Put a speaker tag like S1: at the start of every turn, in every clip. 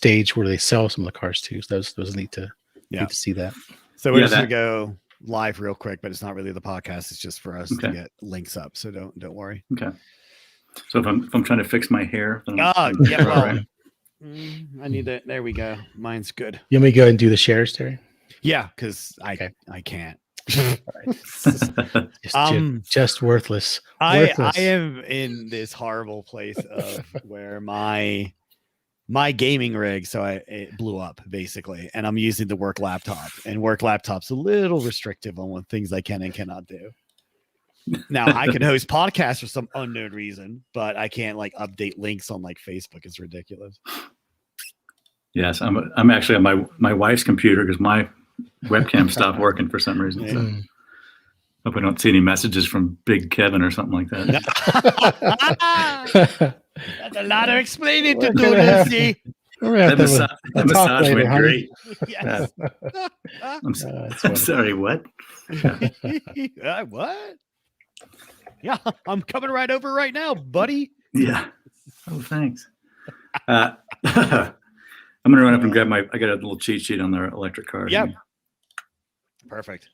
S1: stage where they sell some of the cars too. So those need to see that.
S2: So we're just gonna go live real quick, but it's not really the podcast. It's just for us to get links up. So don't worry.
S3: Okay. So if I'm trying to fix my hair, then
S2: I need it. There we go. Mine's good.
S1: You want me to go ahead and do the shares, Terry?
S2: Yeah, because I can't.
S1: Just worthless.
S2: I am in this horrible place of where my gaming rig, it blew up basically, and I'm using the work laptop, and work laptop's a little restrictive on what things I can and cannot do. Now I can host podcasts for some unknown reason, but I can't like update links on like Facebook. It's ridiculous.
S3: Yes, I'm actually on my wife's computer because my webcam stopped working for some reason.
S2: Yeah.
S3: So hope I don't see any messages from Big Kevin or something like that.
S2: That's a lot of explaining to do, Lucy.
S3: That massage went great.
S2: Yes.
S3: I'm sorry, what?
S2: What? Yeah, I'm coming right over right now, buddy.
S3: Yeah. Oh, thanks. I'm gonna run up and grab I got a little cheat sheet on their electric car.
S2: Yep. Perfect.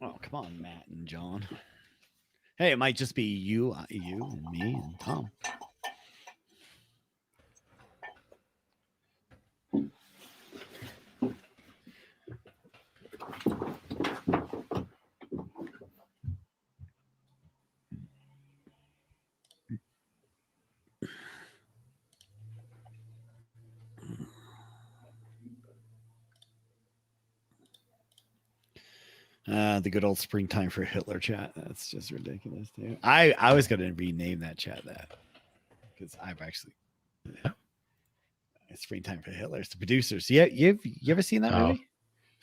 S2: Oh, come on, Matt and John. Hey, it might just be you and me and Tom. The good old springtime for Hitler chat. That's just ridiculous, dude. I was going to rename that chat because I've actually springtime for Hitler. It's the producers. Yeah, you ever seen that movie?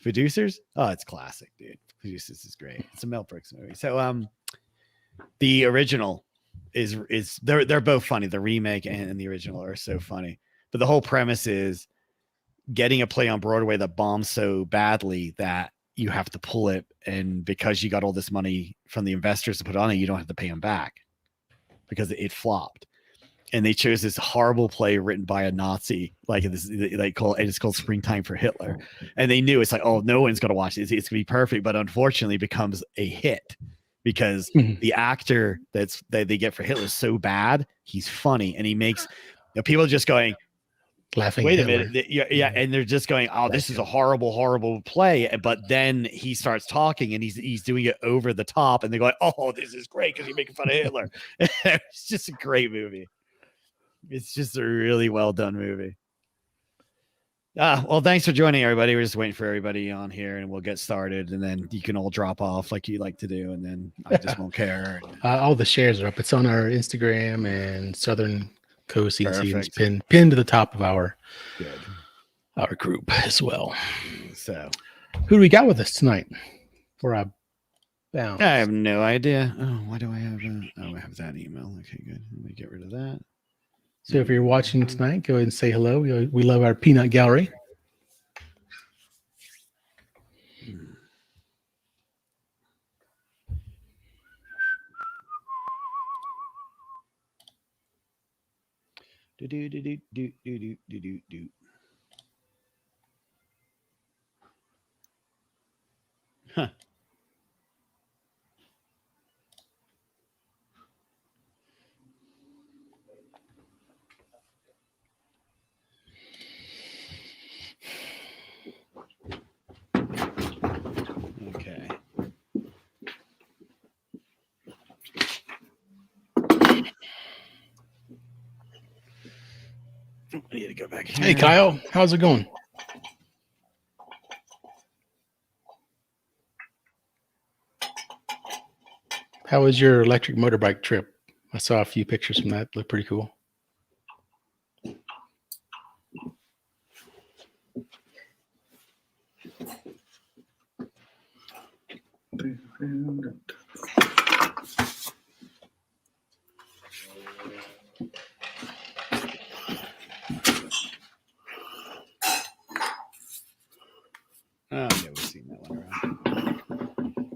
S2: Producers? Oh, it's classic, dude. Producers is great. It's a Mel Brooks movie. So the original is they're both funny. The remake and the original are so funny. But the whole premise is getting a play on Broadway that bombs so badly that you have to pull it, and because you got all this money from the investors to put on it, you don't have to pay them back because it flopped. And they chose this horrible play written by a Nazi, it's called Springtime for Hitler. And they knew it's like, oh, no one's gonna watch it. It's gonna be perfect, but unfortunately, it becomes a hit because the actor that they get for Hitler is so bad. He's funny, and he makes people just going,
S1: laughing.
S2: Wait a minute. Yeah. And they're just going, oh, this is a horrible, horrible play. But then he starts talking and he's doing it over the top. And they're going, oh, this is great because you're making fun of Hitler. It's just a great movie. It's just a really well done movie. Well, thanks for joining, everybody. We're just waiting for everybody on here and we'll get started. And then you can all drop off like you like to do. And then I just won't care.
S1: All the shares are up. It's on our Instagram and Southern Co-CNC is pinned to the top of our group as well. So who do we got with us tonight for a bounce?
S2: I have no idea. Oh, why do I have that? Oh, I have that email. Okay, good. Let me get rid of that.
S1: So if you're watching tonight, go ahead and say hello. We love our peanut gallery.
S2: Do. Huh. Okay. I need to go back here.
S1: Hey, Kyle, how's it going? How was your electric motorbike trip? I saw a few pictures from that. Looked pretty cool.
S2: Oh, yeah, we've seen that one around.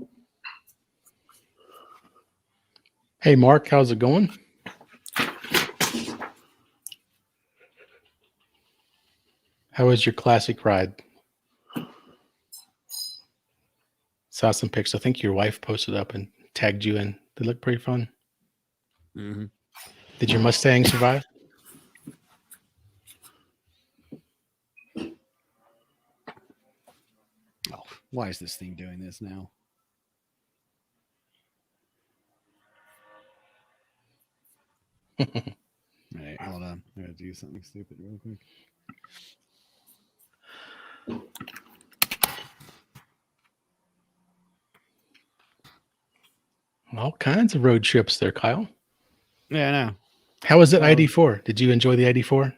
S1: Hey, Mark, how's it going? How was your classic ride? Saw some pics. I think your wife posted up and tagged you in. They look pretty fun.
S2: Mm-hmm.
S1: Did your Mustang survive?
S2: Oh, why is this thing doing this now? All right, hold on. I gotta do something stupid real quick.
S1: All kinds of road trips there, Kyle.
S2: Yeah, I know.
S1: How was it ID4? Did you enjoy the ID4?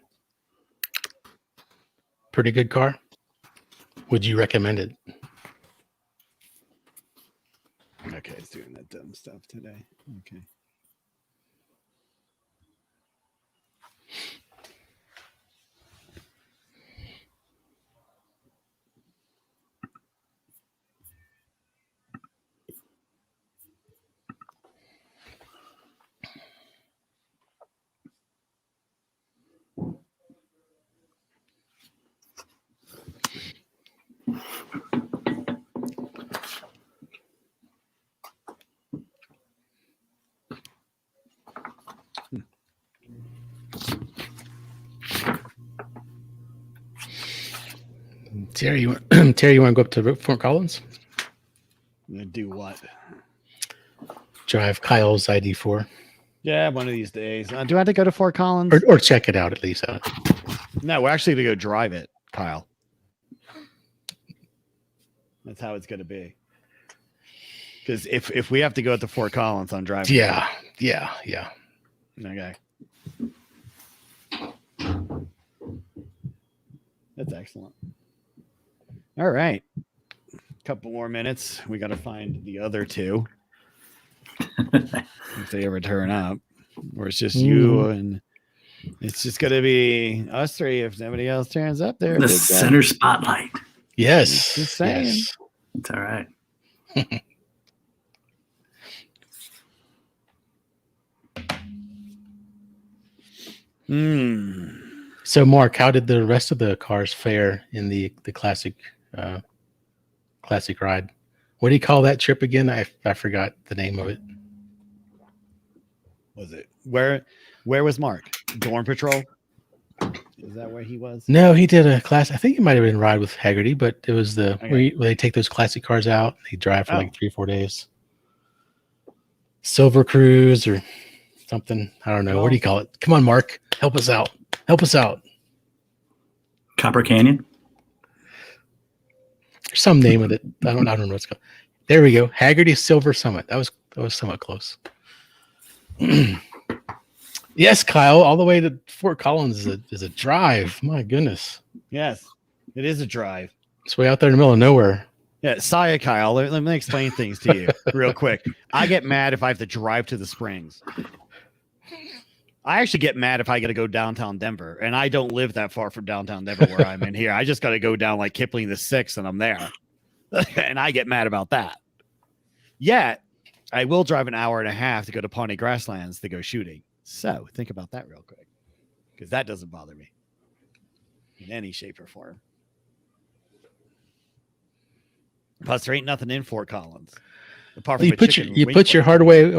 S1: Pretty good car. Would you recommend it?
S2: Okay, it's doing that dumb stuff today. Okay.
S1: Terry, you want to go up to Fort Collins?
S2: I'm gonna do what?
S1: Drive Kyle's ID4.
S2: Yeah, one of these days. Do I have to go to Fort Collins?
S1: Or check it out at least.
S2: No, we're actually going to go drive it, Kyle. That's how it's going to be. Because if we have to go to Fort Collins, I'm driving.
S1: Yeah.
S2: Okay. That's excellent. All right. Couple more minutes. We got to find the other two. If they ever turn up. Or it's just you and it's just going to be us three if nobody else turns up there.
S3: The center spotlight.
S1: Yes.
S2: Just saying.
S1: Yes.
S3: It's all right.
S1: So, Mark, how did the rest of the cars fare in the classic ride? What do you call that trip again? I forgot the name of it.
S2: Was it where was Mark? Dorm Patrol? Is that where he was?
S1: No, he did a class. I think it might have been Ride with Haggerty, but it was where they take those classic cars out. They drive for like 3-4 days. Silver Cruise or something. I don't know. What do you call it? Come on, Mark. Help us out.
S3: Copper Canyon.
S1: There's some name of it. I don't know what it's called. There we go. Haggerty Silver Summit. That was somewhat close. Yes, Kyle, all the way to Fort Collins is a drive. My goodness.
S2: Yes, it is a drive.
S1: It's way out there in the middle of nowhere.
S2: Yeah, Saya, Kyle, let me explain things to you real quick. I get mad if I have to drive to the Springs. I actually get mad if I got to go downtown Denver, and I don't live that far from downtown Denver where I'm in here. I just got to go down like Kipling the 6th, and I'm there. And I get mad about that. Yet, I will drive an hour and a half to go to Pawnee Grasslands to go shooting. So think about that real quick, because that doesn't bother me in any shape or form. Plus, there ain't nothing in Fort Collins. Apart from
S1: you put your hardware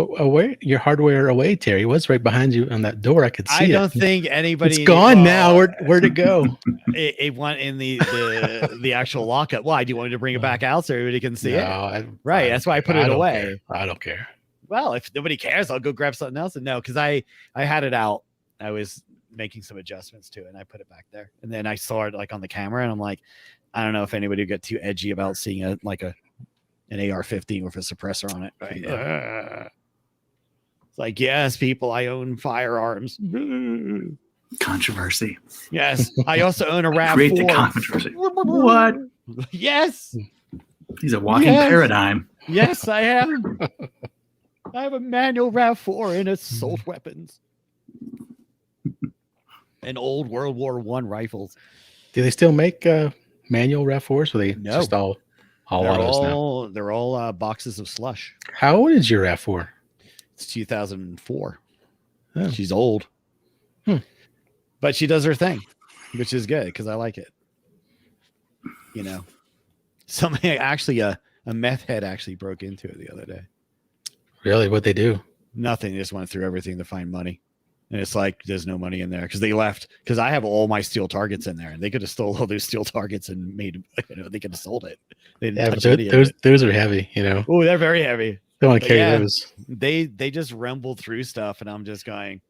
S1: away, Terry. It was right behind you on that door. I could see it.
S2: I don't think anybody.
S1: It's gone now. Where'd it go?
S2: It went in the actual lockup. Why do you want me to bring it back out so everybody can see it? Right. That's why I put it away.
S1: I don't care.
S2: Well, if nobody cares, I'll go grab something else. And no, because I had it out. I was making some adjustments to it, and I put it back there. And then I saw it like on the camera, and I'm like, I don't know if anybody would get too edgy about seeing an AR-15 with a suppressor on it. Right? Yeah. It's like, yes, people, I own firearms.
S3: Controversy.
S2: Yes, I also own a RAV4.
S3: Create the controversy. What?
S2: Yes.
S3: He's a walking paradigm.
S2: Yes, I am. I have a manual RAV4 and assault weapons. And old World War I rifles.
S1: Do they still make manual RAV4s? Or they just all autos now?
S2: They're all boxes of slush.
S1: How old is your RAV4?
S2: It's 2004.
S1: Oh.
S2: She's old. But she does her thing, which is good because I like it. something actually a meth head actually broke into it the other day.
S1: Really? What'd they do?
S2: Nothing. They just went through everything to find money. And it's like, there's no money in there because they left. Because I have all my steel targets in there, and they could have stole all those steel targets and made, they could have sold it. They didn't touch any of it.
S1: Those are heavy,
S2: Oh, they're very heavy.
S1: Don't want to carry those.
S2: They just rumbled through stuff, and I'm just going,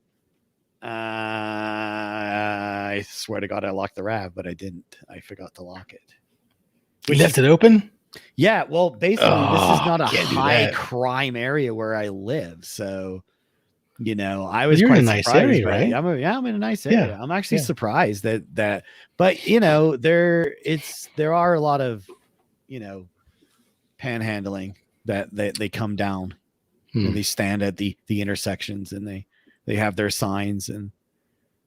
S2: I swear to God, I locked the RAV, but I didn't. I forgot to lock it.
S1: We left it open?
S2: Yeah. Well, basically, this is not a high crime area where I live. So, I was quite
S1: nice
S2: surprised.
S1: Area, right?
S2: I'm in a nice area. Yeah. I'm actually surprised that, but there are a lot of, panhandling that they come down and they stand at the intersections, and they have their signs, and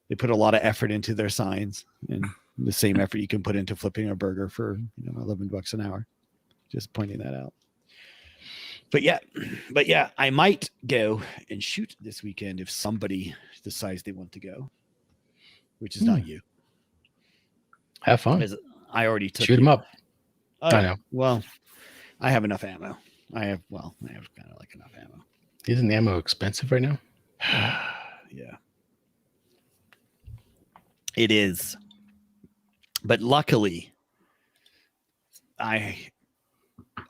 S2: they put a lot of effort into their signs, and the same effort you can put into flipping a burger for $11 an hour. Just pointing that out. But yeah, I might go and shoot this weekend if somebody decides they want to go, which is not you.
S1: Have fun.
S2: I already took
S1: shoot them up. I know.
S2: Well, I have enough ammo. I have kind of like enough ammo.
S1: Isn't ammo expensive right now?
S2: Yeah, it is. But luckily, I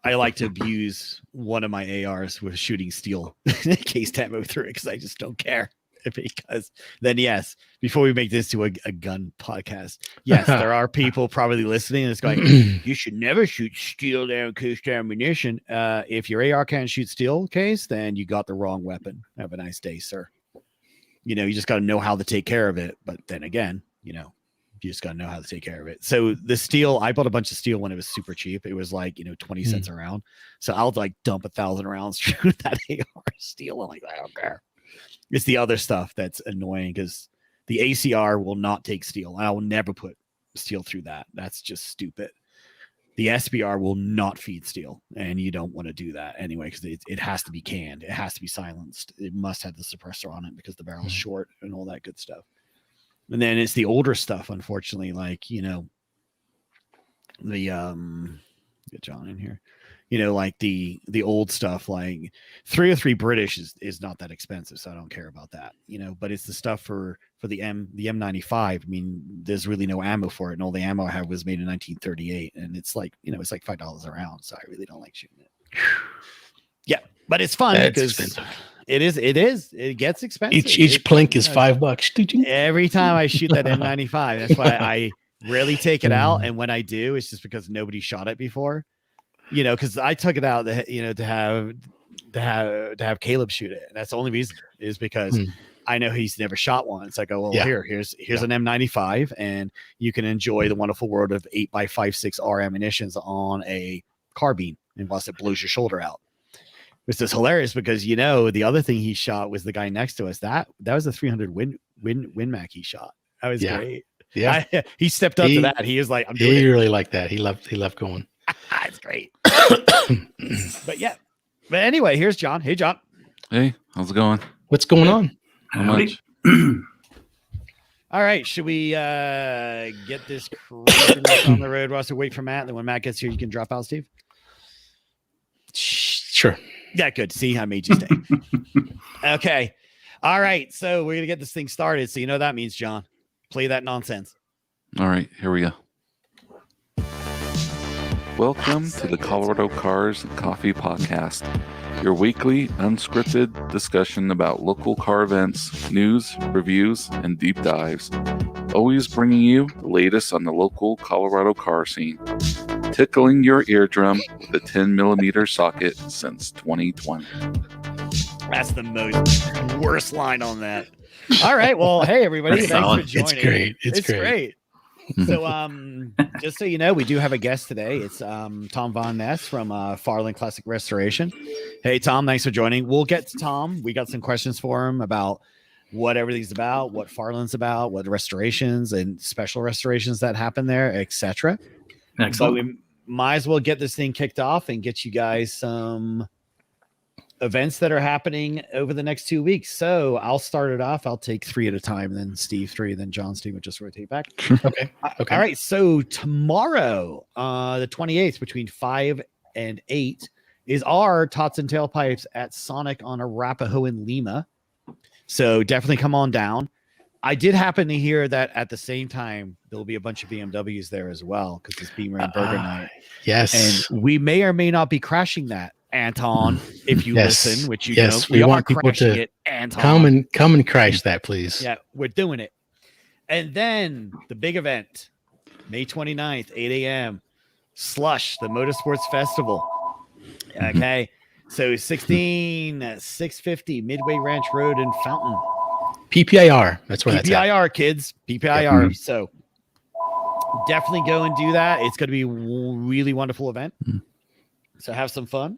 S2: like to abuse one of my ARs with shooting steel cased ammo through it because I just don't care. Because then, yes, before we make this to a gun podcast, yes, there are people probably listening and it's going, you should never shoot steel down cased ammunition. If your AR can't shoot steel case, then you got the wrong weapon. Have a nice day, sir. You just got to know how to take care of it. But then again, you just got to know how to take care of it. So the steel, I bought a bunch of steel when it was super cheap. It was like, 20 cents a round. So I'll like dump 1,000 rounds through that AR steel. I'm like, I don't care. It's the other stuff that's annoying because the ACR will not take steel. I will never put steel through that. That's just stupid. The SBR will not feed steel, and you don't want to do that anyway because it has to be canned. It has to be silenced. It must have the suppressor on it because the barrel's short and all that good stuff. And then it's the older stuff, unfortunately, like, get John in here, like the old stuff, like 303 British is not that expensive. So I don't care about that, but it's the stuff for the M95. I mean, there's really no ammo for it. And all the ammo I have was made in 1938. And it's like, it's like $5 a round. So I really don't like shooting it. Yeah. But it's fun because it gets expensive.
S1: Each plink is $5.
S2: Every time I shoot that M95, that's why I rarely take it out. And when I do, it's just because nobody shot it before, because I took it out, to have Caleb shoot it. And that's the only reason is because I know he's never shot one. So I go, well, here's an M95, and you can enjoy the wonderful world of 8x56R ammunitions on a carbine, and whilst it blows your shoulder out. Which is hilarious because the other thing he shot was the guy next to us. That was a 300 Win Mac he shot. That was great. Yeah, he stepped up to that. He was like, "I'm doing it." He
S1: really liked that. He loved going.
S2: It's great. But anyway, here's John. Hey, John.
S4: Hey, how's it going?
S1: What's going on?
S4: How much?
S2: All right, should we get this craziness on the road? Russ, wait for Matt. Then when Matt gets here, you can drop out, Steve.
S1: Sure.
S2: Yeah, good. See, I made you stay. Okay. All right. So we're going to get this thing started. So that means, John, play that nonsense.
S4: All right. Here we go. Welcome to the Colorado Cars and Coffee Podcast, your weekly unscripted discussion about local car events, news, reviews, and deep dives. Always bringing you the latest on the local Colorado car scene. Tickling your eardrum with a 10mm socket since 2020.
S2: That's the most worst line on that. All right. Well, hey, everybody. Thanks for joining.
S1: It's great. It's great.
S2: So, just so you know, we do have a guest today. It's Tom Von Ness from Farland Classic Restoration. Hey, Tom, thanks for joining. We'll get to Tom. We got some questions for him about what everything's about, what Farland's about, what restorations and special restorations that happen there, etc.
S3: Excellent.
S2: So we might as well get this thing kicked off and get you guys some events that are happening over the next 2 weeks. So I'll start it off. I'll take 3 at a time, then Steve 3, then John Steve will just rotate back.
S1: Okay.
S2: All right. So tomorrow, the 28th, between 5 and 8, is our Tots and Tailpipes at Sonic on Arapahoe in Lima. So definitely come on down. I did happen to hear that at the same time, there'll be a bunch of BMWs there as well, because it's Beamer and Burger Night.
S1: Yes.
S2: And we may or may not be crashing that, Anton, if you listen, which you know.
S1: We want people to
S2: it, Anton.
S1: come and crash that, please.
S2: Yeah, we're doing it. And then the big event, May 29th, 8 a.m., Slush, the Motorsports Festival. Okay. So 650 Midway Ranch Road in Fountain.
S1: PPIR. That's where that's at.
S2: PPIR, kids. PPIR. So definitely go and do that. It's going to be a really wonderful event. So have some fun.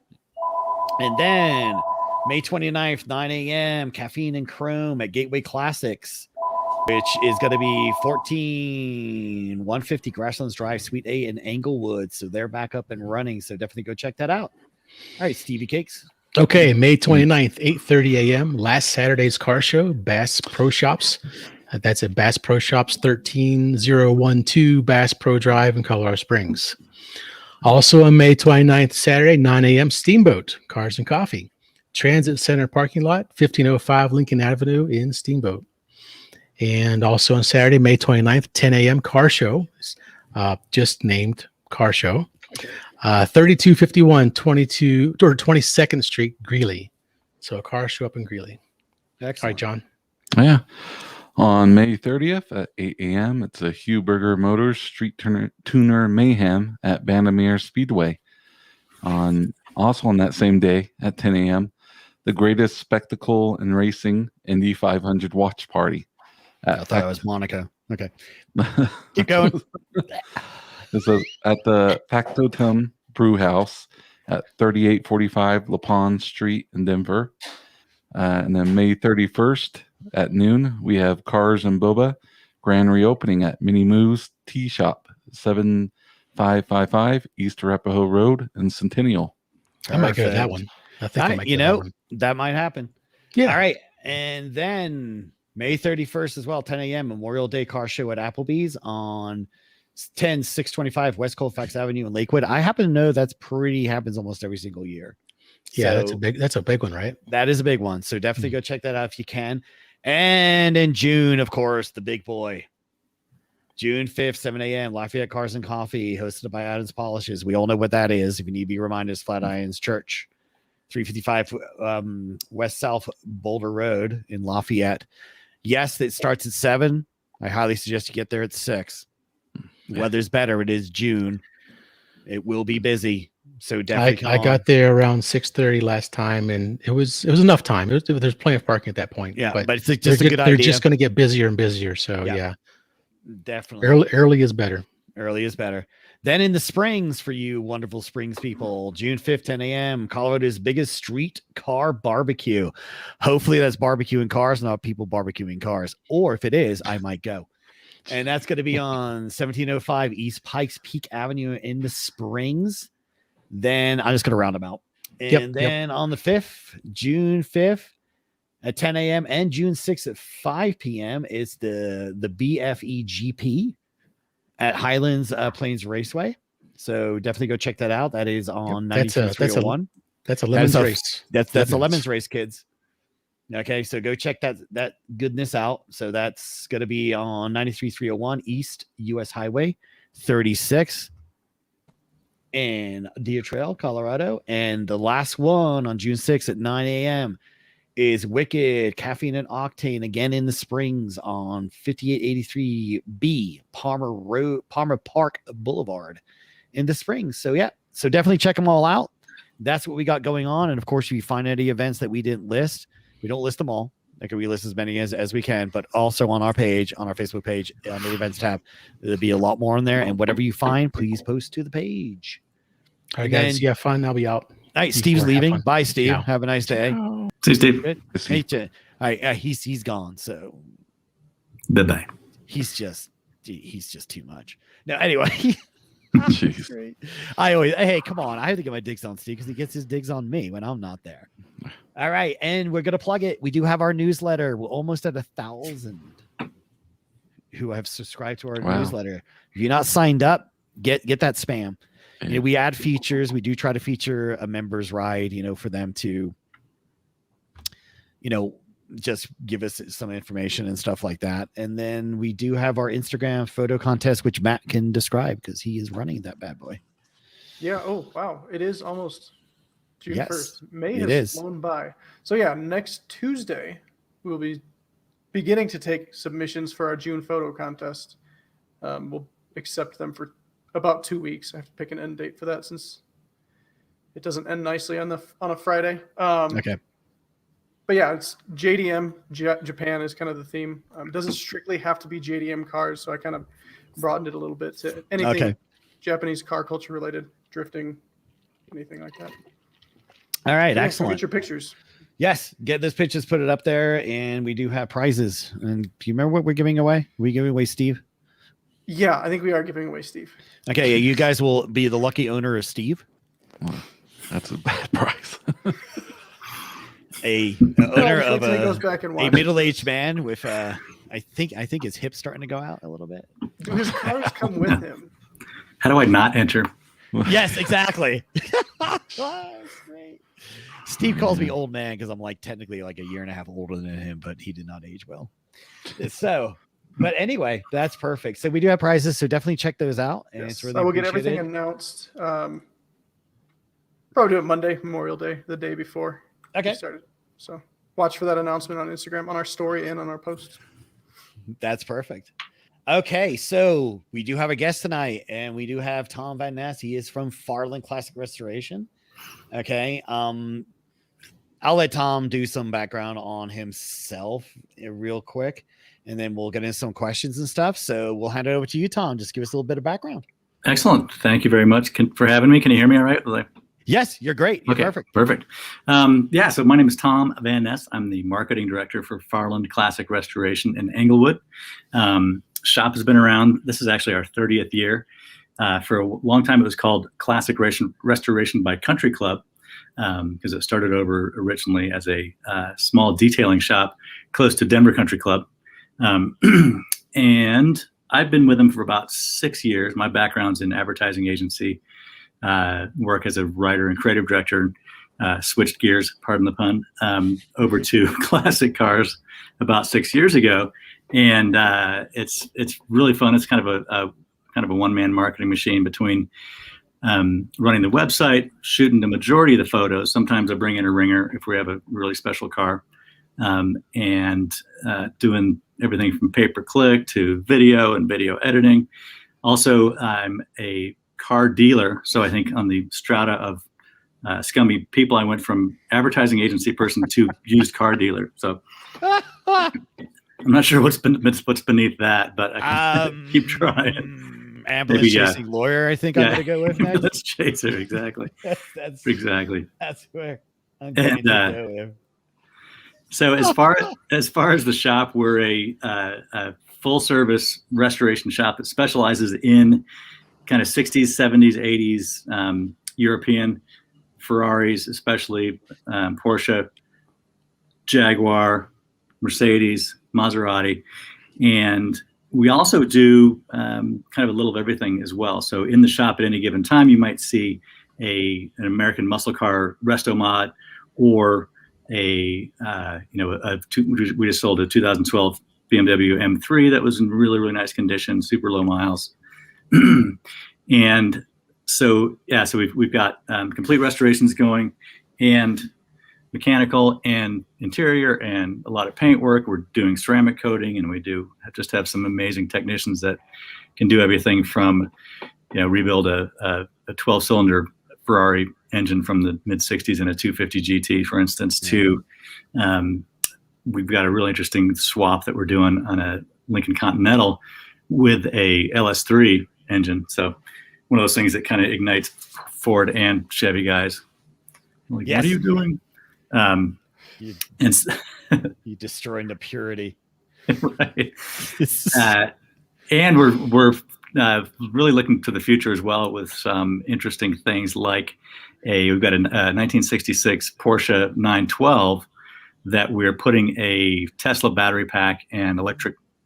S2: And then May 29th, 9 a.m., Caffeine and Chrome at Gateway Classics, which is going to be 14150 Grasslands Drive, Suite A in Englewood. So they're back up and running. So definitely go check that out. All right, Stevie Cakes.
S1: Okay, May 29th, 8:30 a.m., last Saturday's car show, Bass Pro Shops. That's at Bass Pro Shops, 13012 Bass Pro Drive in Colorado Springs. Also on May 29th, Saturday, 9 a.m., Steamboat, Cars and Coffee. Transit Center parking lot, 1505 Lincoln Avenue in Steamboat. And also on Saturday, May 29th, 10 a.m., Car Show, just named Car Show. 3251 22nd Street, Greeley. So a car show up in Greeley.
S2: Excellent.
S1: All right, John.
S4: Yeah. On May 30th at 8 a.m., it's a Hugh Berger Motors Street Tuner Mayhem at Bandamere Speedway. Also on that same day at 10 a.m., the greatest spectacle in racing Indy 500 watch party.
S2: I thought it was Monica. Okay. Keep going.
S4: This is at the Factotum Brew House at 3845 La Pond Street in Denver. And then May 31st at noon, we have Cars and Boba grand reopening at Mini Moo's Tea Shop, 7555 East Arapahoe Road in Centennial.
S1: I might go to that one. I think I might go to that one.
S2: That might happen.
S1: Yeah.
S2: All right. And then May 31st as well, 10 a.m., Memorial Day car show at Applebee's on 10625 West Colfax Avenue in Lakewood. I happen to know happens almost every single year.
S1: Yeah,
S2: so
S1: that's a big one, right?
S2: That is a big one. So definitely go check that out if you can. And in June, of course, the big boy. June 5th, 7 a.m., Lafayette Cars and Coffee, hosted by Adams Polishes. We all know what that is. If you need to be reminded, it's Flatirons Church, 355 West South Boulder Road in Lafayette. Yes, it starts at 7. I highly suggest you get there at 6. Weather's better. It is June. It will be busy. So definitely
S1: I got there around 6:30 last time, and it was enough time. There's plenty of parking at that point.
S2: Yeah,
S1: but
S2: it's just a good idea.
S1: They're just going to get busier and busier. So yeah,
S2: definitely.
S1: Early is better.
S2: Early is better. Then in the Springs, for you wonderful Springs people, June 5th, 10 a.m., Colorado's biggest street car barbecue. Hopefully that's barbecuing cars, not people barbecuing cars. Or if it is, I might go. And that's going to be on 1705 East Pikes Peak Avenue in the Springs. Then I'm just going to round them out. And then on the 5th, June 5th at 10 a.m. and June 6th at 5 p.m. is the BFE GP at Highlands Plains Raceway. So definitely go check that out. That is on 93.301.
S1: That's a Lemons race.
S2: That's a Lemons race, kids. Okay, so go check that goodness out. So that's going to be on 93.301 East US Highway 36 in Deer Trail, Colorado. And the last one on June 6th at 9 a.m. is Wicked Caffeine and Octane, again in the Springs on 5883B Palmer Park Boulevard in the Springs. So yeah, so definitely check them all out. That's what we got going on. And of course, if you find any events that we didn't list, we don't list them all. Like we list as many as we can, but also on our page, on our Facebook page, on the events tab, there'll be a lot more in there. And whatever you find, please post to the page.
S1: All right, guys. Yeah, fun. I'll be out.
S2: All right, Steve's leaving. Bye, Steve.
S1: Yeah.
S2: Have a nice day.
S3: See you, Steve.
S2: Good. Hey, all right, he's gone. So
S3: Bye-bye.
S2: he's just too much. No, anyway.
S4: Jeez.
S2: Great. Hey, come on. I have to get my digs on Steve because he gets his digs on me when I'm not there. All right. And we're going to plug it. We do have our newsletter. We're almost at 1,000 who have subscribed to our newsletter. If you're not signed up, get that spam. You know, we add features. We do try to feature a member's ride, for them to, just give us some information and stuff like that. And then we do have our Instagram photo contest, which Matt can describe because he is running that bad boy.
S5: Yeah. Oh, wow. It is almost June 1st. May has flown by. So yeah, next Tuesday, we'll be beginning to take submissions for our June photo contest. We'll accept them for about 2 weeks. I have to pick an end date for that since it doesn't end nicely on a Friday.
S2: Okay.
S5: But yeah, it's JDM, Japan is kind of the theme. It doesn't strictly have to be JDM cars, so I kind of broadened it a little bit to anything Japanese car culture related, drifting, anything like that.
S2: All right,
S5: so
S2: excellent.
S5: Get your pictures.
S2: Yes, get those pictures, put it up there, and we do have prizes. And do you remember what we're giving away? Are we giving away Steve?
S5: Yeah, I think we are giving away Steve.
S2: Okay, you guys will be the lucky owner of Steve.
S4: Well, that's a bad price.
S2: A owner of a middle-aged man with I think his hips starting to go out a little bit.
S5: Do his cars come with him?
S3: How do I not enter?
S2: Yes, exactly. Great. Steve calls me old man because I'm technically a year and a half older than him, but he did not age well. So, but anyway, that's perfect. So we do have prizes, so definitely check those out. And
S5: yes,
S2: it's really
S5: I will get everything announced. Probably do it Monday, Memorial Day, the day before.
S2: Okay.
S5: We started. So watch for that announcement on Instagram, on our story, and on our post.
S2: That's perfect. Okay, so we do have a guest tonight, and we do have Tom Van Ness. He is from Farland Classic Restoration. Okay. I'll let Tom do some background on himself real quick, and then we'll get into some questions and stuff. So we'll hand it over to you, Tom. Just give us a little bit of background.
S3: Excellent. Thank you very much for having me. Can you hear me all right?
S2: Yes, you're great. You're perfect.
S3: Perfect. So my name is Tom Van Ness. I'm the marketing director for Farland Classic Restoration in Englewood. Shop has been around. This is actually our 30th year. For a long time, it was called Classic Restoration by Country Club because it started over originally as a small detailing shop close to Denver Country Club. And I've been with them for about 6 years. My background's in advertising agency. Work as a writer and creative director, switched gears, pardon the pun, over to classic cars about 6 years ago, and it's really fun. It's kind of a one-man marketing machine between running the website, shooting the majority of the photos. Sometimes I bring in a ringer if we have a really special car, and doing everything from pay-per-click to video and video editing. Also, I'm a car dealer. So I think on the strata of scummy people, I went from advertising agency person to used car dealer. So I'm not sure what's beneath that, but I can keep trying.
S2: Ambulance chasing lawyer, I think I'm going to go with next.
S3: Ambulance chaser, exactly.
S2: That's
S3: exactly.
S2: That's where I'm going to go with.
S3: So as far as the shop, we're a full service restoration shop that specializes in kind of 60s, 70s, 80s European Ferraris, especially Porsche, Jaguar, Mercedes, Maserati. And we also do kind of a little of everything as well. So in the shop at any given time, you might see an American muscle car resto mod, or we just sold a 2012 BMW M3 that was in really, really nice condition, super low miles. And so we've got complete restorations going, and mechanical and interior, and a lot of paint work. We're doing ceramic coating, and we do have some amazing technicians that can do everything from rebuild a 12-cylinder Ferrari engine from the mid 60s in a 250 GT, for instance, to we've got a really interesting swap that we're doing on a Lincoln Continental with a LS3 engine. So one of those things that kind of ignites Ford and Chevy guys. Like, yes. What are you doing?
S2: You destroying the purity.
S3: Right. And we're really looking to the future as well with some interesting things like we've got a 1966 Porsche 912 that we're putting a Tesla battery pack and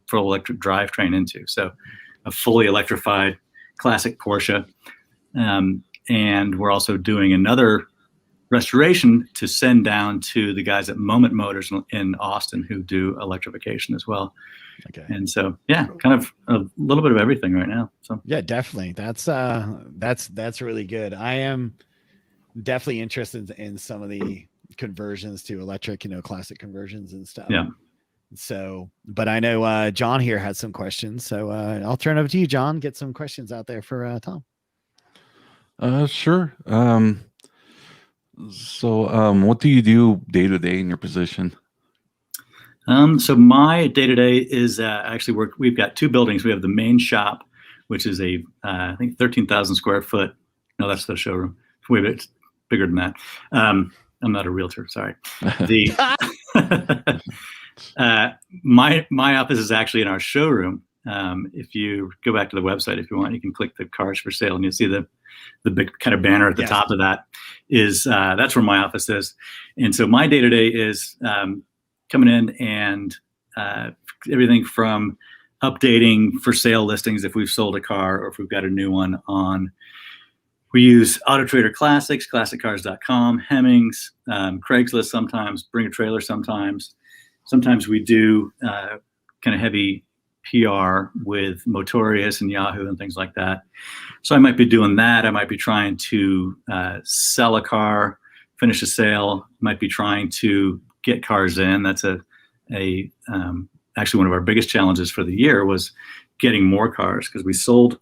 S3: full electric drivetrain into. So a fully electrified classic Porsche. And we're also doing another restoration to send down to the guys at Moment Motors in Austin who do electrification as well.
S2: Okay.
S3: And so, yeah, kind of a little bit of everything right now. So
S2: yeah, definitely. That's really good. I am definitely interested in some of the conversions to electric, classic conversions and stuff.
S3: Yeah.
S2: So, but I know John here had some questions, so I'll turn it over to you, John. Get some questions out there for Tom.
S4: Sure. So what do you do day to day in your position?
S3: So my day to day is actually we've got two buildings. We have the main shop, which is I think 13,000 square foot. No, that's the showroom. It's bigger than that. I'm not a realtor. Sorry. My office is actually in our showroom. If you go back to the website, if you want, you can click the cars for sale and you'll see the big kind of banner at the top of that is that's where my office is. And so my day to day is coming in and everything from updating for sale listings if we've sold a car or if we've got a new one on. We use Auto Trader Classics, ClassicCars.com, Hemmings, Craigslist sometimes, Bring a Trailer sometimes. Sometimes we do kind of heavy PR with Motorius and Yahoo and things like that. So I might be doing that. I might be trying to sell a car, finish a sale, might be trying to get cars in. That's actually one of our biggest challenges for the year was getting more cars because we sold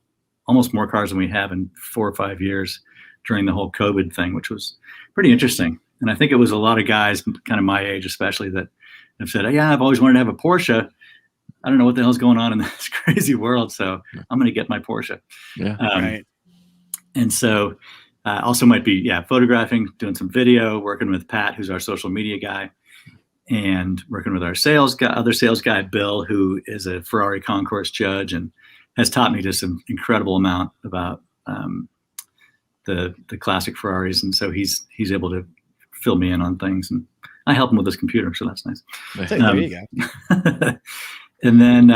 S3: almost more cars than we have in 4 or 5 years during the whole COVID thing, which was pretty interesting. And I think it was a lot of guys, kind of my age especially, that have said, yeah, I've always wanted to have a Porsche. I don't know what the hell's going on in this crazy world, so I'm going to get my Porsche.
S4: Yeah,
S2: right.
S3: And so also might be, photographing, doing some video, working with Pat, who's our social media guy, and working with our other sales guy, Bill, who is a Ferrari concourse judge and has taught me just an incredible amount about the classic Ferraris. And so he's able to fill me in on things, and I help him with his computer, so that's nice.
S2: There you go.
S3: And then,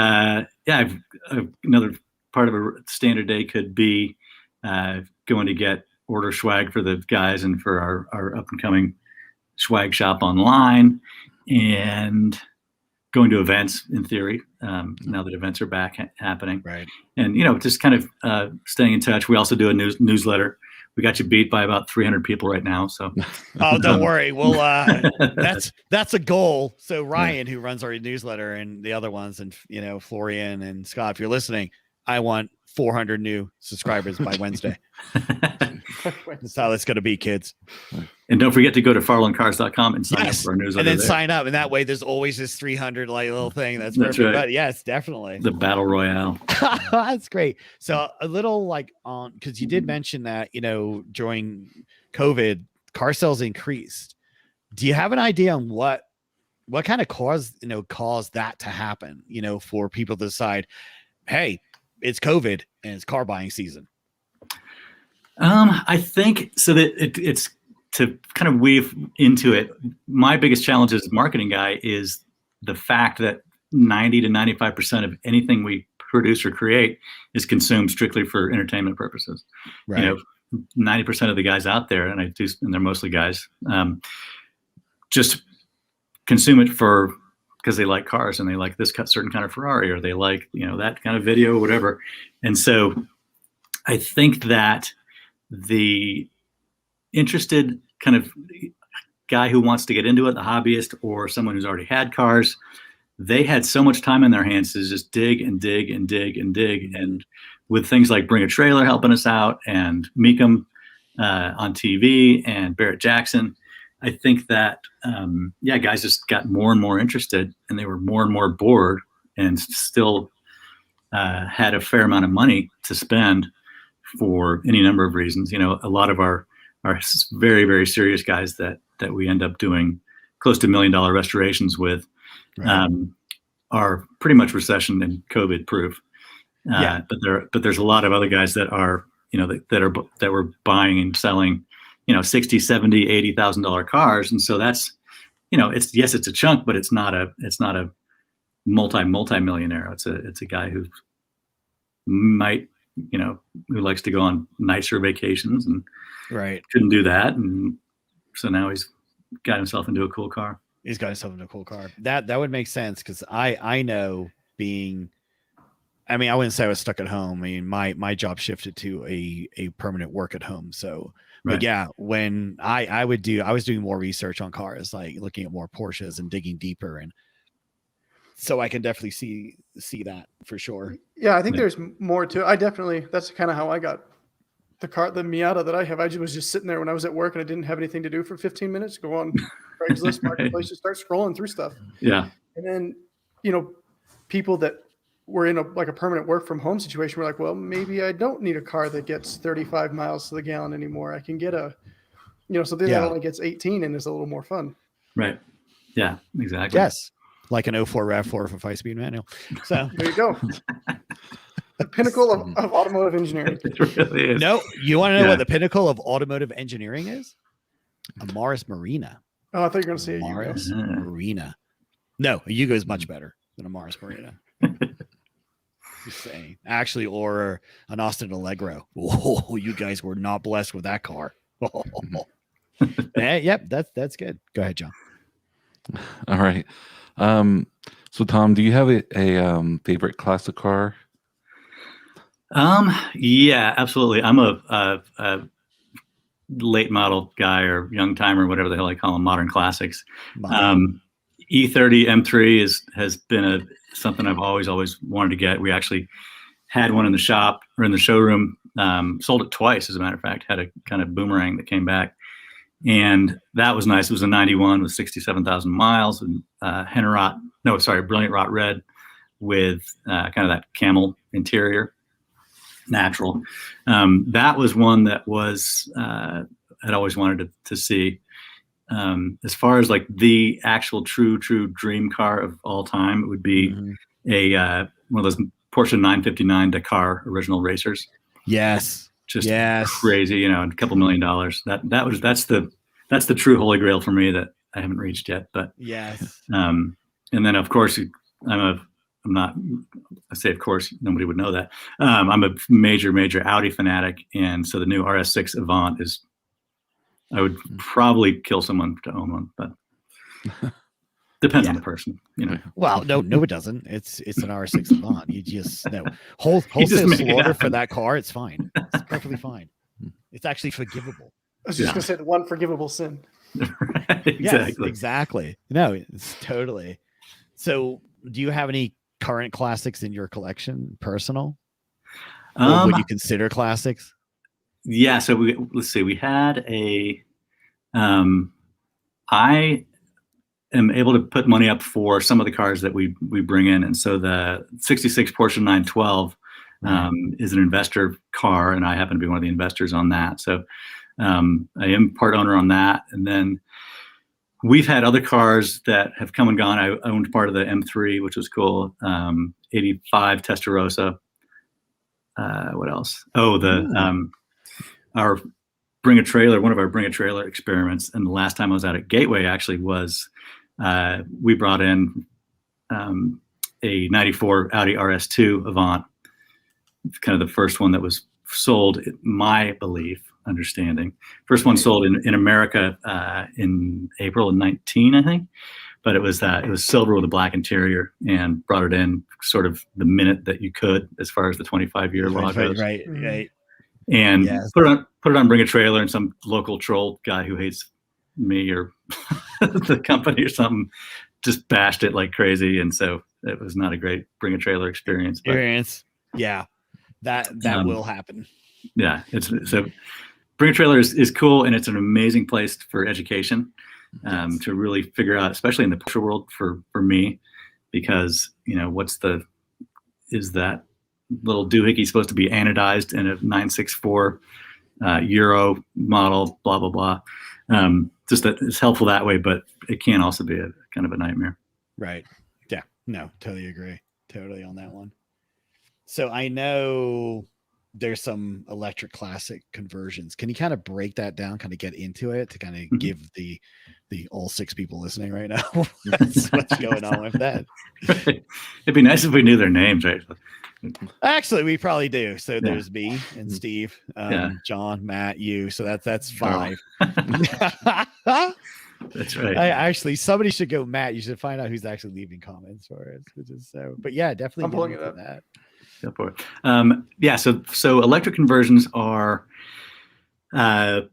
S3: another part of a standard day could be going to get order swag for the guys and for our up and coming swag shop online, and going to events in theory, now that events are back happening.
S2: Right.
S3: And, just kind of staying in touch. We also do a newsletter. We got you beat by about 300 people right now. So,
S2: oh, don't worry. Well, that's a goal. So Ryan, who runs our newsletter, and the other ones, and Florian and Scott, if you're listening, I want 400 new subscribers by Wednesday. That's how it's going to be, kids.
S3: And don't forget to go to farlandcars.com and sign up for our newsletter.
S2: And then sign up. And that way there's always this 300 little thing. That's perfect. Right. But yes, definitely.
S3: The battle royale.
S2: That's great. So a little because you did mention that, during COVID, car sales increased. Do you have an idea on what kind of caused that to happen, for people to decide, hey, it's COVID and it's car buying season?
S3: I think so that it's to kind of weave into it. My biggest challenge as a marketing guy is the fact that 90 to 95% of anything we produce or create is consumed strictly for entertainment purposes.
S2: Right.
S3: 90% of the guys out there, and they're mostly guys, just consume it because they like cars and they like this certain kind of Ferrari, or they like, that kind of video, whatever. And so I think that the interested kind of guy who wants to get into it, the hobbyist or someone who's already had cars, they had so much time in their hands to just dig and dig and dig and dig. And with things like Bring a Trailer helping us out, and Meekum on TV, and Barrett Jackson, I think that, guys just got more and more interested, and they were more and more bored, and still had a fair amount of money to spend for any number of reasons. A lot of our very, very serious guys that we end up doing close to $1 million restorations with, right, are pretty much recession and COVID proof. But there's a lot of other guys that are, that were buying and selling, $60,000, $70,000, $80,000 cars. And so that's, it's a chunk, but it's not a multi-millionaire. It's a guy who might, who likes to go on nicer vacations and couldn't do that. And so now he's got himself into a cool car.
S2: He's got himself into a cool car. That would make sense. Cause I know I wouldn't say I was stuck at home. I mean, my job shifted to a permanent work at home. So, but yeah, when I was doing more research on cars, like looking at more Porsches and digging deeper. And so I can definitely see that for sure.
S5: Yeah. I think there's more to it. That's kind of how I got the Miata that I have. I was just sitting there when I was at work and I didn't have anything to do for 15 minutes, go on Craigslist Marketplace, just start scrolling through stuff.
S3: Yeah.
S5: And then, people that were in a permanent work from home situation, we're like, well, maybe I don't need a car that gets 35 miles to the gallon anymore. I can get something that only gets 18 and is a little more fun.
S3: Right. Yeah, exactly.
S2: Yes. Like an 04 RAV4 with a 5-speed manual. So
S5: there you go. The pinnacle of automotive engineering.
S3: It really is.
S2: No, you want to know what the pinnacle of automotive engineering is? A Mars Marina.
S5: Oh, I thought you were going to say
S2: Mars Marina. No, a Yugo is much better than a Mars Marina. Just saying. Actually, or an Austin Allegro. Oh, you guys were not blessed with that car. Yep, that's good. Go ahead, John.
S4: All right. So Tom, do you have a favorite classic car?
S3: Yeah, absolutely. I'm a late model guy or young timer, whatever the hell I call them, modern classics. E30 M3 has been something I've always wanted to get. We actually had one in the shop or in the showroom, sold it twice, as a matter of fact, had a kind of boomerang that came back. And that was nice. It was a 91 with 67,000 miles and Brilliant Rot Red with kind of that camel interior, natural. That was one that was I'd always wanted to see. As far as like the actual true dream car of all time, it would be one of those Porsche 959 Dakar original racers.
S2: Yes.
S3: Just crazy, a couple $1 million. That's the true holy grail for me that I haven't reached yet. But
S2: yes.
S3: And then of course I say of course nobody would know that. I'm a major Audi fanatic, and so the new RS6 Avant I would probably kill someone to own one, but depends on the person,
S2: Well, no, it doesn't. It's an R6 Avant. You just wholesale slaughter for that car. It's fine. It's perfectly fine. It's actually forgivable.
S5: I was just gonna say the one forgivable sin.
S3: Right, exactly.
S2: Yes, exactly. No, it's totally. So, do you have any current classics in your collection, personal? Or would you consider classics?
S3: Yeah, so let's see. We had I am able to put money up for some of the cars that we bring in, and so the '66 Porsche 912 is an investor car, and I happen to be one of the investors on that. So I am part owner on that, and then we've had other cars that have come and gone. I owned part of the M3, which was cool. 85 Testarossa. What else? Oh, our Bring a Trailer, one of our Bring a Trailer experiments. And the last time I was out at Gateway actually was, we brought in a 94 Audi Rs2 Avant. It's kind of the first one that was sold, my understanding. First one sold in America in April of 19, I think. But it was silver with a black interior, and brought it in sort of the minute that you could, as far as the 25-year law goes.
S2: Right.
S3: And put it on Bring a Trailer, and some local troll guy who hates me or the company or something just bashed it like crazy, and so it was not a great Bring a Trailer experience.
S2: Yeah, that will happen.
S3: Yeah, so Bring a Trailer is cool, and it's an amazing place for education, to really figure out, especially in the Porsche world for me, because is that little doohickey supposed to be anodized in a 964 Euro model, blah blah blah. Just that it's helpful that way, but it can also be a kind of a nightmare.
S2: Right. Yeah. No, totally agree. Totally on that one. So I know there's some electric classic conversions. Can you kind of break that down, kind of get into it to kind of give the all 6 people listening right now what's going on with that?
S3: Right. It'd be nice if we knew their names, right?
S2: Actually, we probably do. So there's me and Steve, John, Matt, you. So that's 5.
S3: That's right.
S2: Somebody should go, Matt. You should find out who's actually leaving comments for us, which is so. But yeah, definitely.
S5: I'm pulling it up.
S2: That.
S3: Go for it. So electric conversions are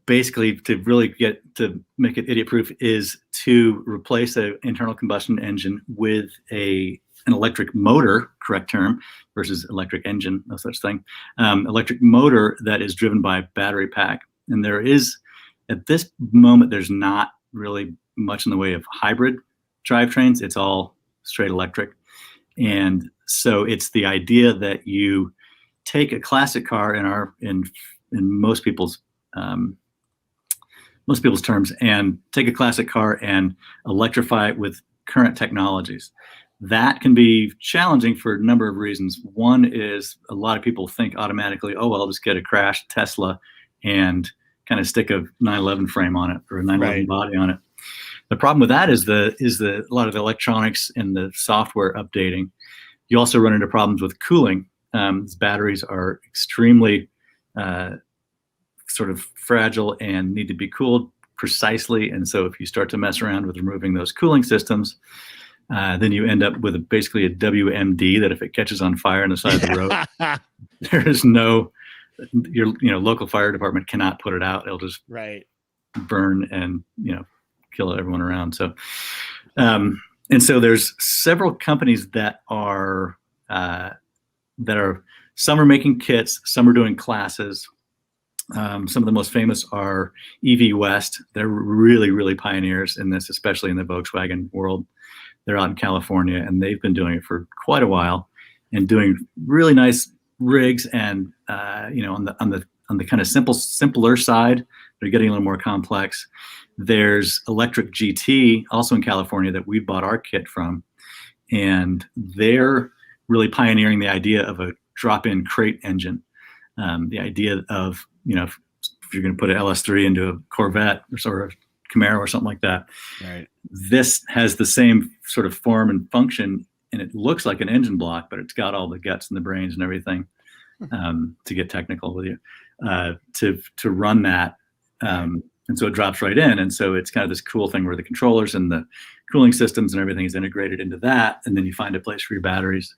S3: basically, to really get to make it idiot proof, is to replace an internal combustion engine with an electric motor, correct term, versus electric engine, no such thing. Electric motor that is driven by a battery pack. And there is, at this moment, there's not really much in the way of hybrid drivetrains. It's all straight electric. And so it's the idea that you take a classic car in most people's terms, and take a classic car and electrify it with current technologies. That can be challenging for a number of reasons. One is a lot of people think automatically, oh, well, I'll just get a crashed Tesla and kind of stick a 911 frame on it or a 911 body on it. The problem with that is a lot of the electronics and the software updating. You also run into problems with cooling. These batteries are extremely sort of fragile and need to be cooled precisely. And so if you start to mess around with removing those cooling systems, then you end up with basically a WMD that if it catches on fire on the side of the road, there is your local fire department cannot put it out. It'll just burn and kill everyone around. So and so there's several companies that are some are making kits, some are doing classes. Some of the most famous are EV West. They're really, really pioneers in this, especially in the Volkswagen world. They're out in California, and they've been doing it for quite a while, and doing really nice rigs. And on the kind of simpler side, they're getting a little more complex. There's Electric GT, also in California, that we bought our kit from, and they're really pioneering the idea of a drop-in crate engine. The idea of if you're going to put an LS3 into a Corvette or a Camaro or something like that, this has the same sort of form and function, and it looks like an engine block, but it's got all the guts and the brains and everything, to get technical with you, to run that. And so it drops right in. And so it's kind of this cool thing where the controllers and the cooling systems and everything is integrated into that. And then you find a place for your batteries.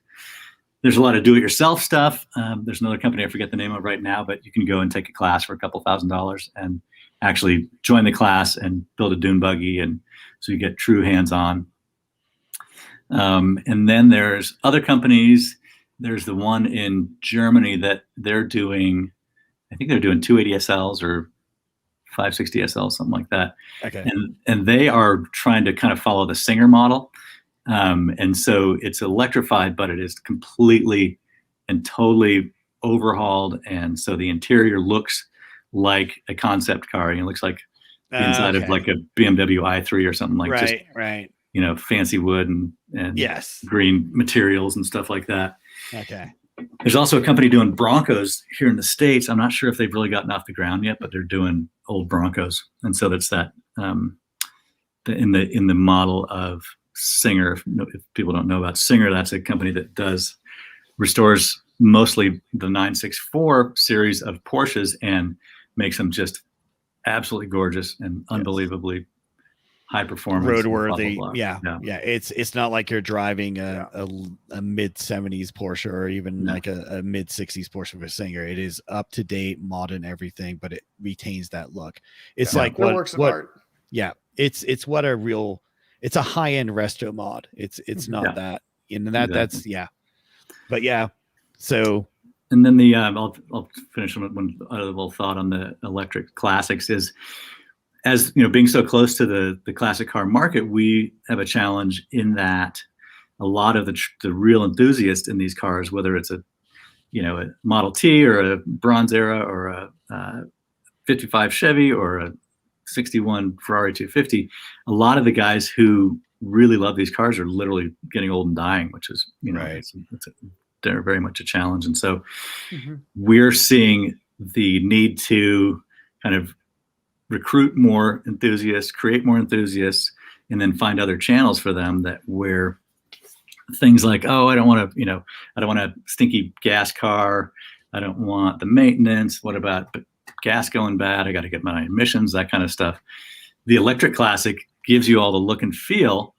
S3: There's a lot of do-it-yourself stuff. There's another company I forget the name of right now, but you can go and take a class for a couple $1,000s and actually join the class and build a dune buggy, and so you get true hands-on. And then there's other companies. There's the one in Germany that they're doing, I think they're doing 280 SLs or 560 SLs, something like that.
S2: Okay.
S3: And they are trying to kind of follow the Singer model. And so it's electrified, but it is completely and totally overhauled. And so the interior looks like a concept car. It looks like the inside of like a BMW i3 or something, like
S2: right.
S3: Fancy wood and green materials and stuff like that.
S2: Okay.
S3: There's also a company doing Broncos here in the States. I'm not sure if they've really gotten off the ground yet, but they're doing old Broncos. And so that's that in the model of Singer. If people don't know about Singer, that's a company that restores mostly the 964 series of Porsches and makes them just absolutely gorgeous and unbelievably high performance,
S2: roadworthy. Blah, blah, blah. Yeah. It's not like you're driving a mid 70s Porsche or even like a mid 60s Porsche with a Singer. It is up to date, modern, everything, but it retains that look. It's like what works of art. Yeah, it's what a real. It's a high end resto mod. It's not that. And that's But yeah, so.
S3: And then I'll finish with one other little thought on the electric classics is, as being so close to the classic car market, we have a challenge in that a lot of the real enthusiasts in these cars, whether it's a Model T or a Bronze Era or a 55 Chevy or a 61 Ferrari 250, a lot of the guys who really love these cars are literally getting old and dying, which is it's a they're very much a challenge. And so we're seeing the need to kind of recruit more enthusiasts, create more enthusiasts, and then find other channels for them that where things like, oh, I don't want a stinky gas car. I don't want the maintenance. What about gas going bad? I got to get my emissions, that kind of stuff. The electric classic gives you all the look and feel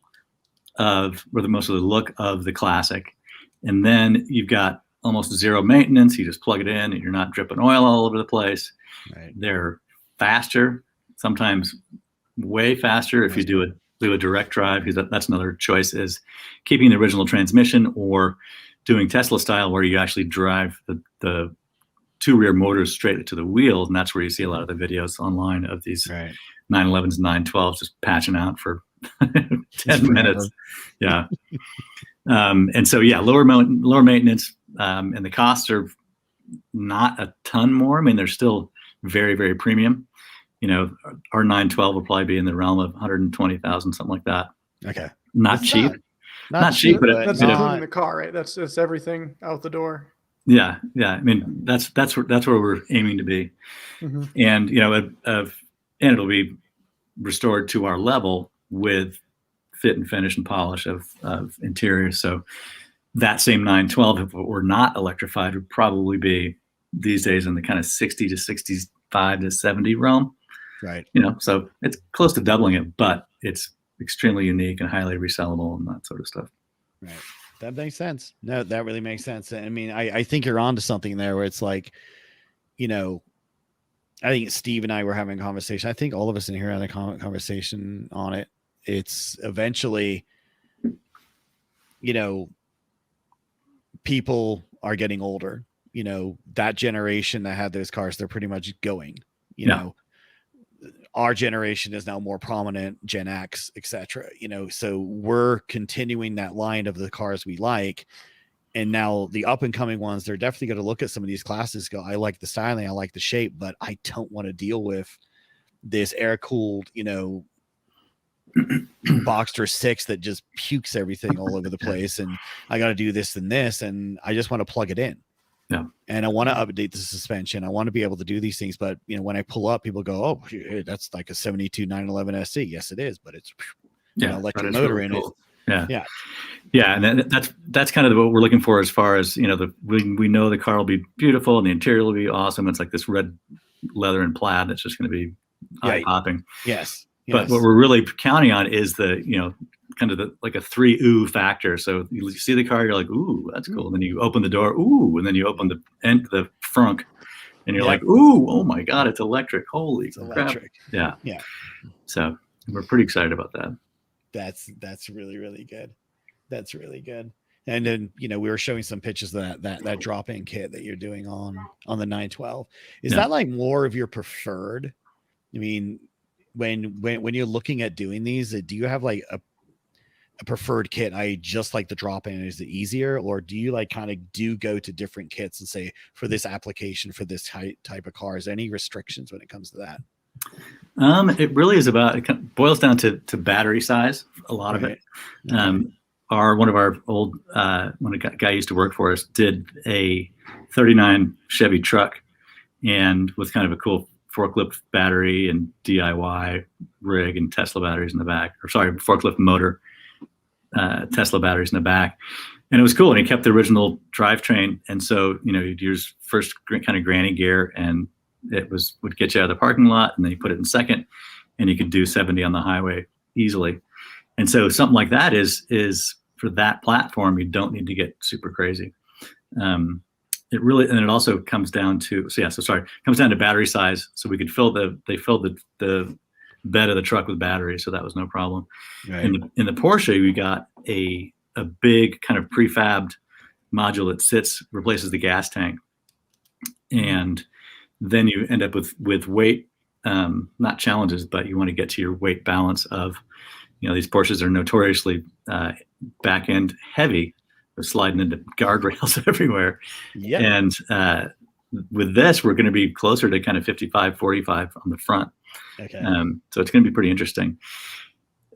S3: most of the look of the classic. And then you've got almost zero maintenance. You just plug it in and you're not dripping oil all over the place. Right. They're faster, sometimes way faster if you do a direct drive, because that's another choice, is keeping the original transmission or doing Tesla style where you actually drive the two rear motors straight to the wheels. And that's where you see a lot of the videos online of these 911s and 912s just patching out for 10 minutes. Yeah. And so, lower maintenance, and the costs are not a ton more. I mean, they're still very, very premium. Our 912 will probably be in the realm of 120,000, something like that. Okay. Not cheap, but
S5: that's including the car, right? That's everything out the door.
S3: Yeah. I mean, that's where we're aiming to be. And, and it'll be restored to our level with fit and finish and polish of interior. So that same 912, if it were not electrified, would probably be these days in the kind of 60 to 65 to 70 realm.
S2: Right.
S3: So it's close to doubling it, but it's extremely unique and highly resellable and that sort of stuff.
S2: Right. That makes sense. No, that really makes sense. I mean, I think you're onto something there where it's like, I think Steve and I were having a conversation. I think all of us in here had a conversation on it. It's eventually, people are getting older. That generation that had those cars, they're pretty much going. Our generation is now more prominent, Gen X, etc. So we're continuing that line of the cars we like. And now the up and coming ones, they're definitely going to look at some of these classes, go, I like the styling, I like the shape, but I don't want to deal with this air cooled, Boxster 6 that just pukes everything all over the place. And I got to do this and this, and I just want to plug it in.
S3: Yeah.
S2: And I want to update the suspension. I want to be able to do these things. But, when I pull up, people go, oh, that's like a 72 911 SC. Yes, it is. But it's an electric motor really in cool.
S3: it. Yeah. And then that's kind of what we're looking for as far as, we know the car will be beautiful and the interior will be awesome. It's like this red leather and plaid that's just going to be eye-popping.
S2: Yes.
S3: But what we're really counting on is the, kind of like a 3 ooh factor. So you see the car, you're like, ooh, that's cool. And then you open the door, ooh, and then you open the frunk, and you're like, ooh, oh my God, it's electric. Holy crap. Electric. Yeah. So we're pretty excited about that.
S2: That's really, really good. That's really good. And then, we were showing some pictures of that drop-in kit that you're doing on the 912. Is that like more of your preferred? I mean, when you're looking at doing these, do you have like a preferred kit? I just like the drop-in, is it easier, or do you like kind of go to different kits and say, for this application, for this type of car, is there any restrictions when it comes to that?
S3: It really is it boils down to battery size, a lot of it. One of our old when a guy used to work for us did a 39 Chevy truck, and with kind of a cool forklift battery and DIY rig and Tesla batteries in the back, forklift motor, Tesla batteries in the back. And it was cool. And he kept the original drivetrain. And so, you'd use first kind of granny gear, and it would get you out of the parking lot, and then you put it in second, and you could do 70 on the highway easily. And so something like that is for that platform, you don't need to get super crazy. It really, and it also comes down to, comes down to battery size. So we could they filled the bed of the truck with batteries. So that was no problem. Right. In the Porsche, we got a big kind of prefabbed module that replaces the gas tank. And then you end up with weight, not challenges, but you want to get to your weight balance of, these Porsches are notoriously back end heavy. They're sliding into guardrails everywhere. Yep. And with this, we're going to be closer to kind of 55, 45 on the front. Okay. So it's going to be pretty interesting.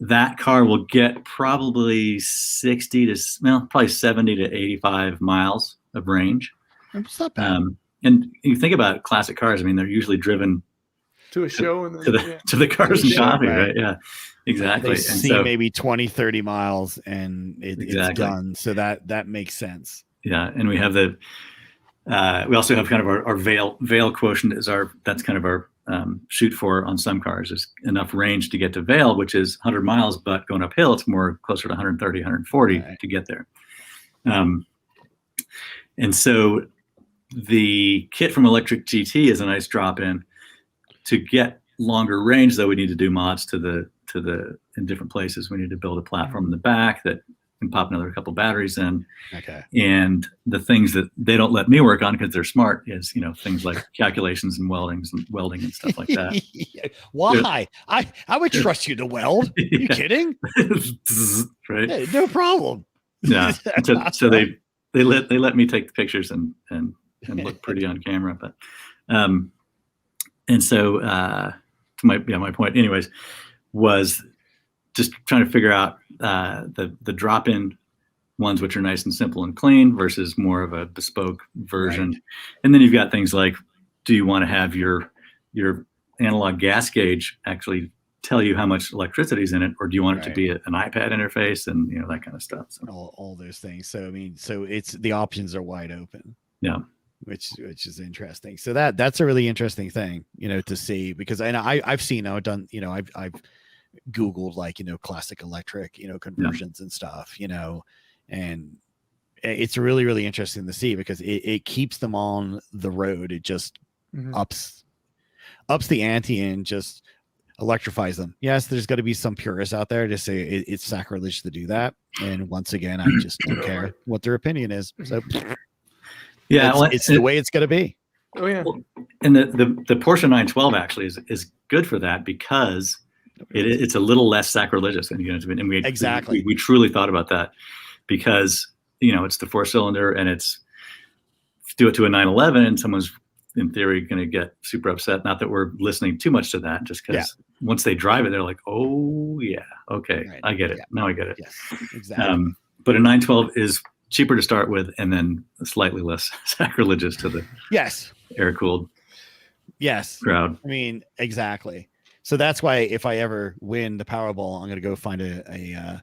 S3: That car will get probably 70 to 85 miles of range.
S2: It's not bad.
S3: And you think about classic cars. I mean, they're usually driven
S5: to a show and then
S3: to the Cars and Coffee, right? Yeah, exactly.
S2: They see maybe 20, 30 miles and it's done. So that makes sense.
S3: Yeah. And we have we also have kind of our Vail quotient that's kind of our shoot for on some cars is enough range to get to Vail, which is 100 miles, but going uphill, it's more closer to 130, 140 to get there. And so the kit from Electric GT is a nice drop in. To get longer range, though, we need to do mods in different places. We need to build a platform in the back that can pop another couple batteries in.
S2: Okay.
S3: And the things that they don't let me work on because they're smart is, things like calculations and welding and stuff like that.
S2: Why? I would trust you to weld. Are you kidding?
S3: Right.
S2: Hey, no problem.
S3: Yeah. So they let me take the pictures and look pretty on camera, but and so to my point anyways was just trying to figure out the drop-in ones, which are nice and simple and clean versus more of a bespoke version. Right. And then you've got things like, do you want to have your analog gas gauge actually tell you how much electricity is in it, or do you want it to be an iPad interface and that kind of stuff? So
S2: all those things. So I mean, it's the options are wide open.
S3: Yeah.
S2: Which is interesting. So that's a really interesting thing, to see, because I've seen, I've done, I've Googled like, classic electric, conversions and stuff, and it's really, really interesting to see because it keeps them on the road. It just ups the ante and just electrifies them. Yes, there's got to be some purists out there to say it's sacrilege to do that. And once again, I just don't care what their opinion is. So
S3: yeah,
S2: it's the way it's going to be.
S5: Oh yeah.
S3: Well, and the Porsche 912 actually is good for that because it's a little less sacrilegious, and we truly thought about that because it's the 4-cylinder and it's do it to a 911 and someone's in theory going to get super upset. Not that we're listening too much to that, just because once they drive it, they're like, oh yeah, okay, right. I get it. Now I get it.
S2: Yes, exactly.
S3: But a 912 is cheaper to start with, and then slightly less sacrilegious to the air-cooled crowd.
S2: I mean, exactly. So that's why if I ever win the Powerball, I'm going to go find a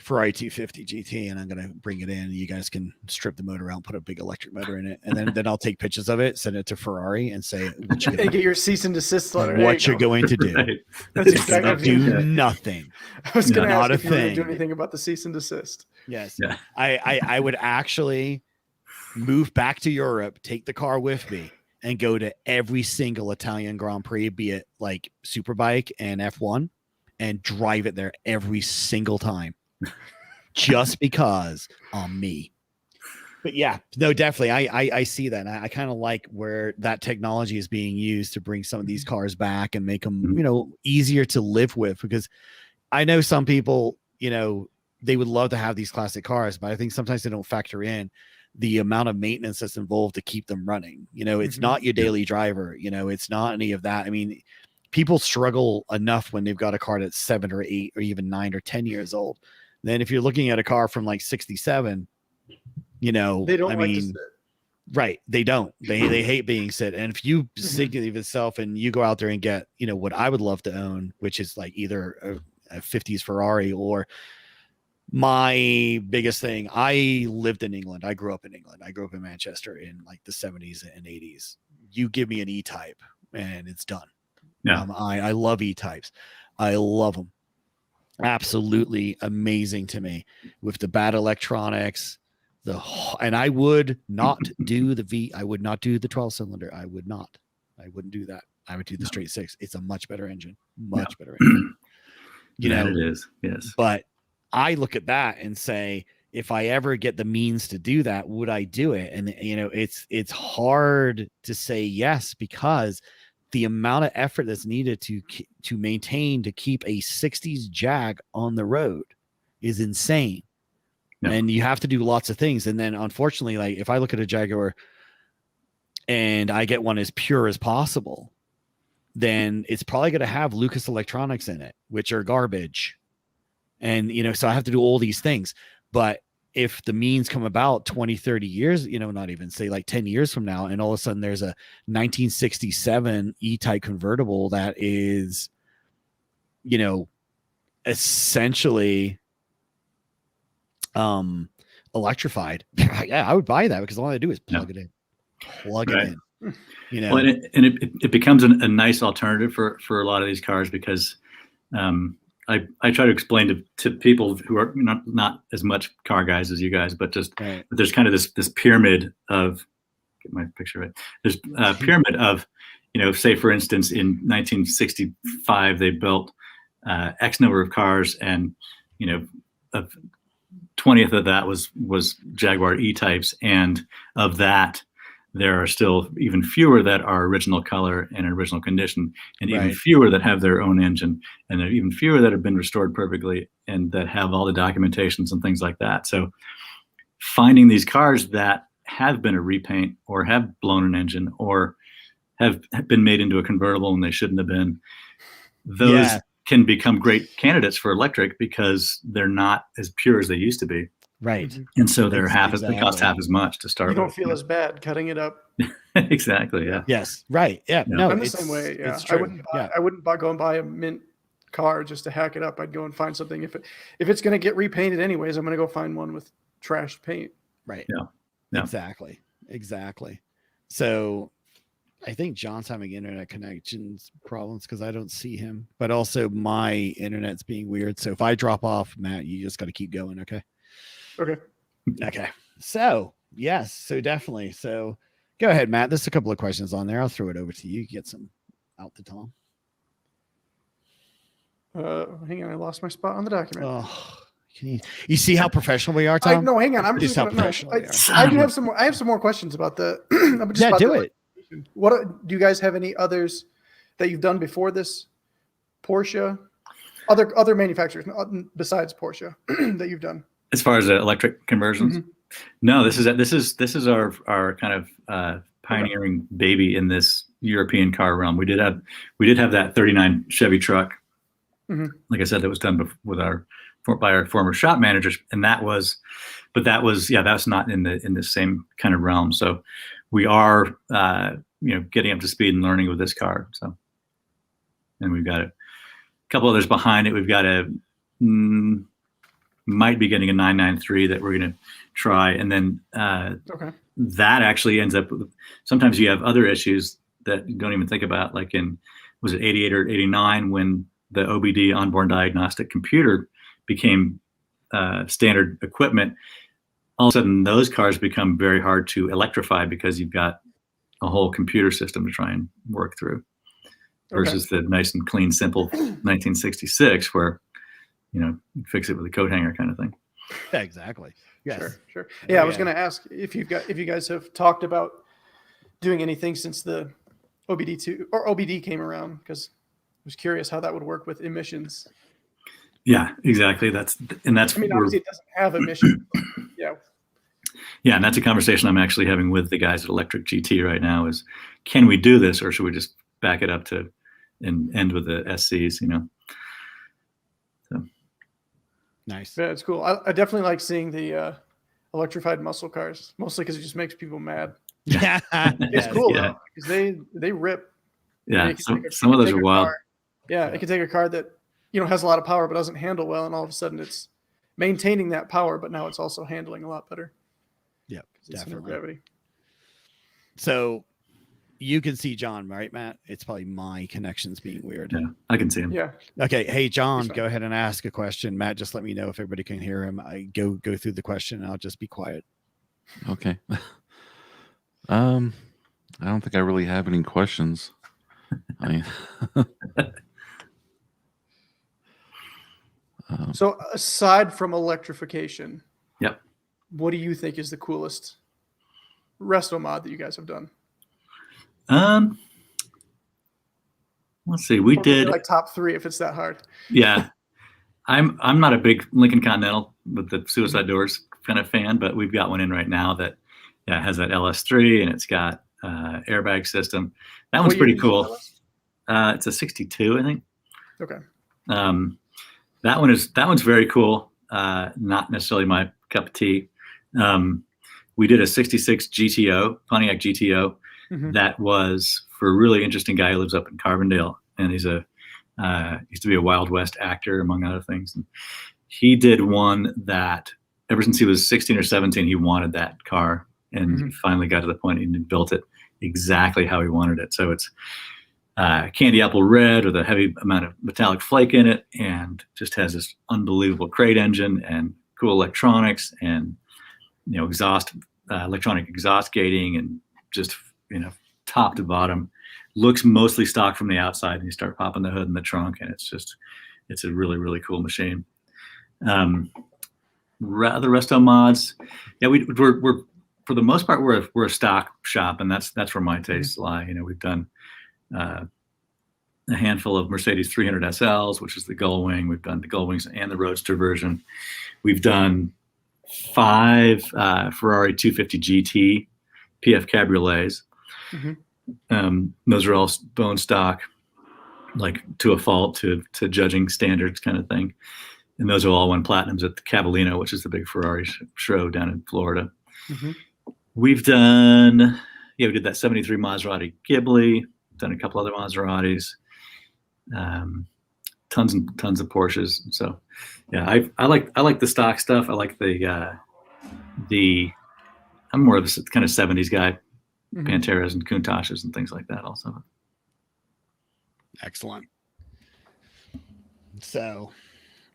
S2: Ferrari 250 GT and I'm going to bring it in. You guys can strip the motor out, put a big electric motor in it, and then I'll take pictures of it, send it to Ferrari, and say, "What you
S5: get your cease and desist letter?
S2: What you're going to do?
S3: Right.
S5: That's exactly
S2: do nothing.
S5: I was going to ask if you were
S2: thing.
S5: going to do anything about the cease and desist.
S2: Yes.
S3: Yeah.
S2: I would actually move back to Europe, take the car with me, and go to every single Italian Grand Prix, be it like Superbike and F1, and drive it there every single time. Just because I'm me. But yeah, no, definitely. I see that. And I kind of like where that technology is being used to bring some of these cars back and make them, easier to live with, because I know some people, they would love to have these classic cars, but I think sometimes they don't factor in the amount of maintenance that's involved to keep them running. It's not your daily driver, it's not any of that. I mean, people struggle enough when they've got a car that's 7 or 8 or even 9 or 10 years old. Then if you're looking at a car from like 67, they don't like to sit. Right. They don't. They hate being sit. And if you think of yourself and you go out there and get, what I would love to own, which is like either a 50s Ferrari or my biggest thing. I lived in England. I grew up in England. I grew up in Manchester in like the 70s and 80s. You give me an E-Type and it's done.
S3: Yeah.
S2: I love E-Types. I love them. Absolutely amazing to me with the bad electronics. And I would not do I would not do the 12-cylinder. I wouldn't do that. I would do the straight 6. It's a much better engine. Much better engine.
S3: It is. Yes.
S2: But I look at that and say, if I ever get the means to do that, would I do it? And it's hard to say yes, because the amount of effort that's needed to maintain, to keep a 60s Jag on the road is insane. Yeah. And you have to do lots of things. And then unfortunately, like if I look at a Jaguar and I get one as pure as possible, then it's probably going to have Lucas Electronics in it, which are garbage. And, so I have to do all these things, but if the means come about 20, 30 years, not even say like 10 years from now, and all of a sudden there's a 1967 E-Type convertible that is, essentially electrified. Yeah, I would buy that because all I do is plug it in. Plug it in.
S3: Well, and it becomes a nice alternative for a lot of these cars because I try to explain to people who are not as much car guys as you guys, but just there's kind of this pyramid of, get my picture right. There's a pyramid of, say for instance, in 1965 they built X number of cars, and a 20th of that was Jaguar E-Types, and of that there are still even fewer that are original color and original condition, and even fewer that have their own engine, and there are even fewer that have been restored perfectly and that have all the documentations and things like that. So finding these cars that have been a repaint or have blown an engine or have been made into a convertible and they shouldn't have been, those can become great candidates for electric because they're not as pure as they used to be.
S2: Right.
S3: And so they're they cost half as much to start with.
S5: You don't feel as bad cutting it up.
S3: Exactly. Yeah.
S2: Yes. Right. Yeah. No,
S5: I'm the same way. Yeah. I wouldn't go and buy a mint car just to hack it up. I'd go and find something. If it's going to get repainted anyways, I'm going to go find one with trashed paint.
S2: Right.
S3: Yeah.
S2: Exactly. So I think John's having internet connections problems because I don't see him, but also my internet's being weird. So if I drop off, Matt, you just got to keep going. Okay. So yes, so definitely. So go ahead, Matt. There's a couple of questions on there. I'll throw it over to you. Get some out to Tom.
S5: Hang on, I lost my spot on the document.
S2: Oh, you see how professional we are, Tom?
S5: No, hang on. I'm just how professional. I do have some more. I have some more questions about the. Do it. What do you guys have any others that you've done before this Porsche? Other manufacturers besides Porsche that you've done?
S3: As far as electric conversions, no. This is our kind of pioneering baby in this European car realm. We did have that '39 Chevy truck, like I said, that was done by our former shop managers, and that's not in the same kind of realm. So we are getting up to speed and learning with this car. So, and we've got a couple others behind it. We've got might be getting a 993 that we're going to try. And then that actually ends up with, sometimes you have other issues that you don't even think about, like was it 88 or 89 when the OBD onboard diagnostic computer became standard equipment. All of a sudden those cars become very hard to electrify because you've got a whole computer system to try and work through versus the nice and clean, simple 1966 where you fix it with a coat hanger kind of thing.
S2: Yeah, exactly. Yes.
S5: Sure. Yeah, I was going to ask if you guys have talked about doing anything since the OBD2 or OBD came around, because I was curious how that would work with emissions.
S3: Yeah, exactly. That's
S5: obviously it doesn't have emissions.
S3: Yeah, and that's a conversation I'm actually having with the guys at Electric GT right now is, can we do this or should we just back it up to and end with the SCs, So.
S2: Nice.
S5: Yeah, it's cool. I definitely like seeing the electrified muscle cars, mostly because it just makes people mad.
S2: Yeah,
S5: it's cool though, because they rip.
S3: Yeah, some of those are wild.
S5: It can take a car that has a lot of power but doesn't handle well, and all of a sudden it's maintaining that power, but now it's also handling a lot better.
S2: Yeah, definitely.
S5: Gravity.
S2: So you can see John, right, Matt? It's probably my connections being weird.
S3: Yeah, I can see him.
S5: Yeah.
S2: Okay. Hey, John, go ahead and ask a question. Matt, just let me know if everybody can hear him. I go through the question and I'll just be quiet.
S4: Okay. I don't think I really have any questions.
S5: So aside from electrification,
S3: yep,
S5: what do you think is the coolest resto mod that you guys have done?
S3: Let's see. We did
S5: like top 3 if it's that hard.
S3: Yeah, I'm not a big Lincoln Continental with the suicide doors kind of fan, but we've got one in right now that has that LS3 and it's got airbag system. That one's pretty cool. It's a 62, I think.
S5: Okay.
S3: That one's very cool. Not necessarily my cup of tea. We did a 66 GTO, Pontiac GTO. That was for a really interesting guy who lives up in Carbondale. And he's used to be a Wild West actor, among other things. And he did one that ever since he was 16 or 17, he wanted that car. And he finally got to the point and built it exactly how he wanted it. So it's candy apple red with a heavy amount of metallic flake in it, and just has this unbelievable crate engine and cool electronics and, electronic exhaust gating, and just, top to bottom. Looks mostly stock from the outside, and you start popping the hood in the trunk, and it's a really, really cool machine. The resto mods, we're for the most part we're a stock shop, and that's where my tastes lie. We've done a handful of Mercedes 300 SLs, which is the gull wing. We've done the gull wings and the Roadster version. We've done 5 Ferrari 250 GT PF Cabriolets. Those are all bone stock, like to a fault, to judging standards kind of thing. And those are all won platinums at the Cavallino, which is the big Ferrari show down in Florida. We've done, we did that 73 Maserati Ghibli, done a couple other Maseratis, tons and tons of Porsches. So yeah, I like the stock stuff. I like I'm more of a kind of 70s guy. Panteras and Countachs and things like that also.
S2: Excellent. So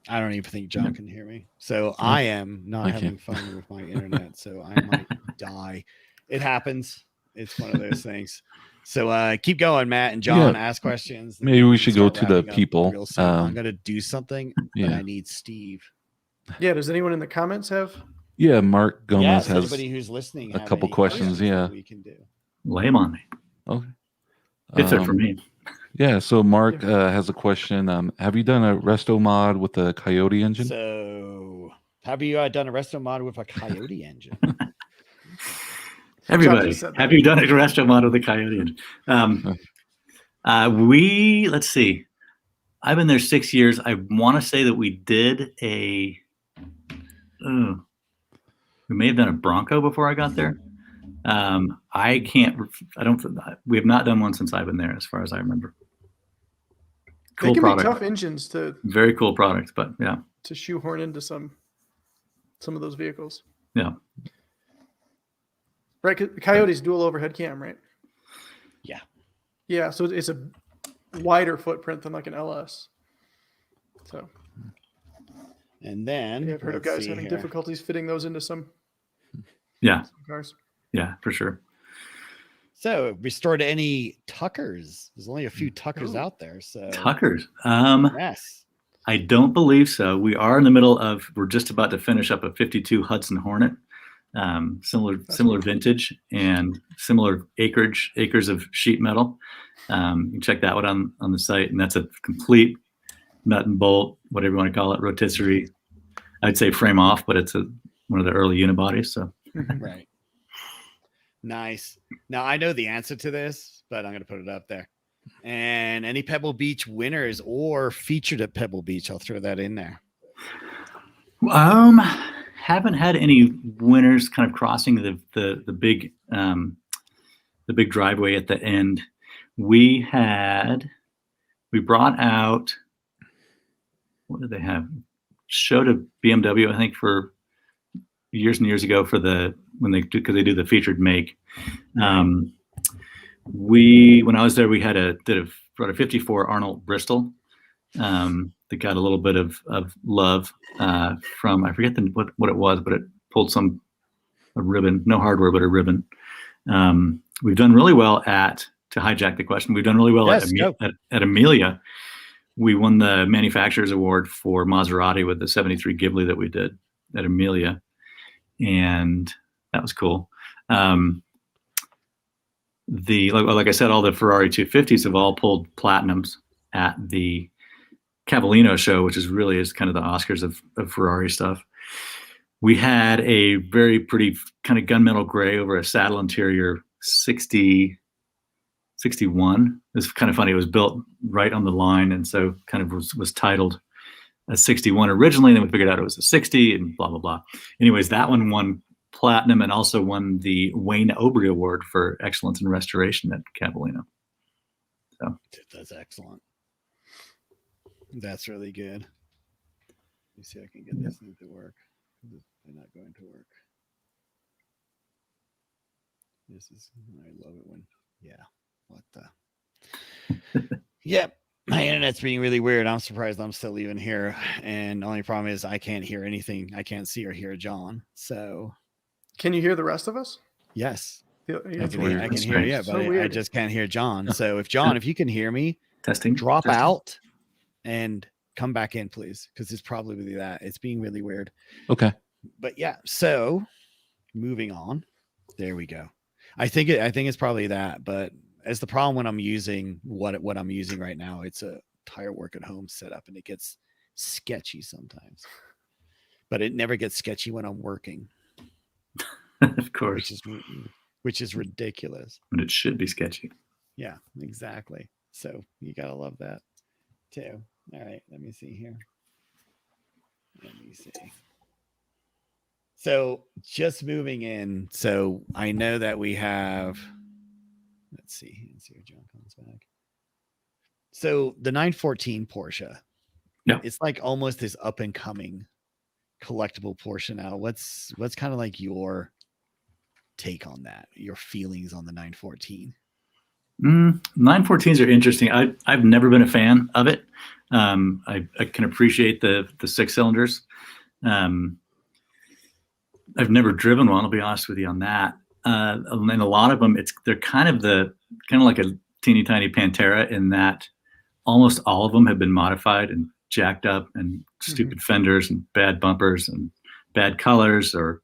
S2: I don't even think John can hear me. So I am not having fun with my internet, so I might die. It happens. It's one of those things. So keep going, Matt and John. Ask questions.
S4: Maybe we should go to the people.
S2: I'm going to do something, but I need Steve.
S5: Yeah. Does anyone in the comments have?
S4: Yeah, Mark Gomez has
S2: anybody who's listening
S4: a couple questions.
S2: We can do.
S3: Lay them on me.
S4: Okay.
S3: If they're for me.
S4: Yeah. So Mark has a question. Have you done a resto mod with a Coyote engine?
S2: So have you done a resto mod with a Coyote engine?
S3: Everybody, have you done a resto mod with a Coyote engine? Let's see. I've been there 6 years. I want to say that we did we may have done a Bronco before I got there. We have not done one since I've been there, as far as I remember.
S5: Cool, they can product. Be tough engines to.
S3: Very cool product, but yeah.
S5: To shoehorn into some of those vehicles.
S3: Yeah.
S5: Right, Coyote's dual overhead cam, right?
S2: Yeah.
S5: Yeah, so it's a wider footprint than like an LS. So.
S2: And then
S5: I've heard of guys having difficulties fitting those into some cars.
S3: Yeah, for sure.
S2: So restored any Tuckers? There's only a few Tuckers out there. So
S3: Tuckers.
S2: Yes.
S3: I don't believe so. We are in the middle of. We're just about to finish up a '52 Hudson Hornet, similar vintage and similar acres of sheet metal. You can check that one on the site, and that's a complete nut and bolt, whatever you want to call it, rotisserie. I'd say frame off, but it's one of the early unibodies. So
S2: right. Nice. Now I know the answer to this, but I'm going to put it up there. And any Pebble Beach winners or featured at Pebble Beach, I'll throw that in there.
S3: Haven't had any winners kind of crossing the big driveway at the end. We brought out, what did they have? Showed a BMW, I think, for years and years ago because they do the featured make. When I was there, we brought a 54 Arnold Bristol that got a little bit of love from, I forget what it was, but it pulled a ribbon, no hardware, but a ribbon. We've done really well to hijack the question, we've done really well at Amelia. We won the manufacturer's award for Maserati with the 73 Ghibli that we did at Amelia. And that was cool. Like I said, all the Ferrari 250s have all pulled platinums at the Cavallino show, which is kind of the Oscars of Ferrari stuff. We had a very pretty kind of gunmetal gray over a saddle interior 61. It was kind of funny. It was built right on the line, and so kind of was titled a 61 originally, then we figured out it was a 60 and blah, blah, blah. Anyways, that one won platinum and also won the Wayne Obrey Award for excellence in restoration at Cavallino. So
S2: that's excellent. That's really good. Let me see if I can get this thing to work. They're not going to work. This is, I love it when, what the, yep. My internet's being really weird. I'm surprised I'm still even here. And the only problem is I can't hear anything. I can't see or hear John. So
S5: can you hear the rest of us?
S2: Yes.
S5: Yeah,
S2: I can hear you, but
S5: so
S2: I just can't hear John. So if you can hear me,
S3: testing,
S2: drop out and come back in, please. Because it's probably really that. It's being really weird.
S4: Okay.
S2: But yeah, so moving on. There we go. I think it's probably that, but as the problem when I'm using what I'm using right now, it's a tire work at home setup and it gets sketchy sometimes, but it never gets sketchy when I'm working.
S3: Of course,
S2: which is ridiculous.
S3: But it should be sketchy.
S2: Yeah, exactly. So you gotta love that too. All right, let me see here. Let me see. So just moving in. So I know that we have. Let's see if John comes back. So the 914 Porsche, it's like almost this up and coming collectible Porsche now. What's kind of like your take on that? Your feelings on the 914?
S3: 914s are interesting. I've never been a fan of it. I can appreciate the 6-cylinders. I've never driven one. I'll be honest with you on that. And a lot of them, they're kind of like a teeny tiny Pantera in that almost all of them have been modified and jacked up and stupid fenders and bad bumpers and bad colors, or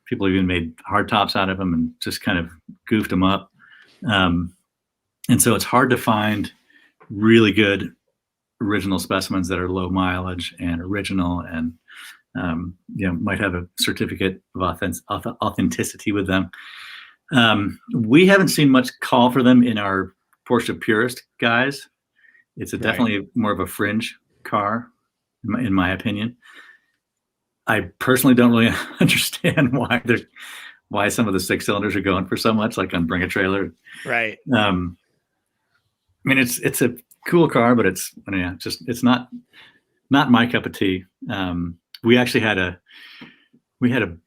S3: people even made hard tops out of them and just kind of goofed them up. And so it's hard to find really good original specimens that are low mileage and original and might have a certificate of authenticity with them. We haven't seen much call for them in our Porsche purist guys. It's definitely more of a fringe car, in my opinion. I personally don't really understand why some of the 6-cylinders are going for so much, like on Bring a Trailer.
S2: Right.
S3: I mean, it's a cool car, but it's not my cup of tea. We actually had a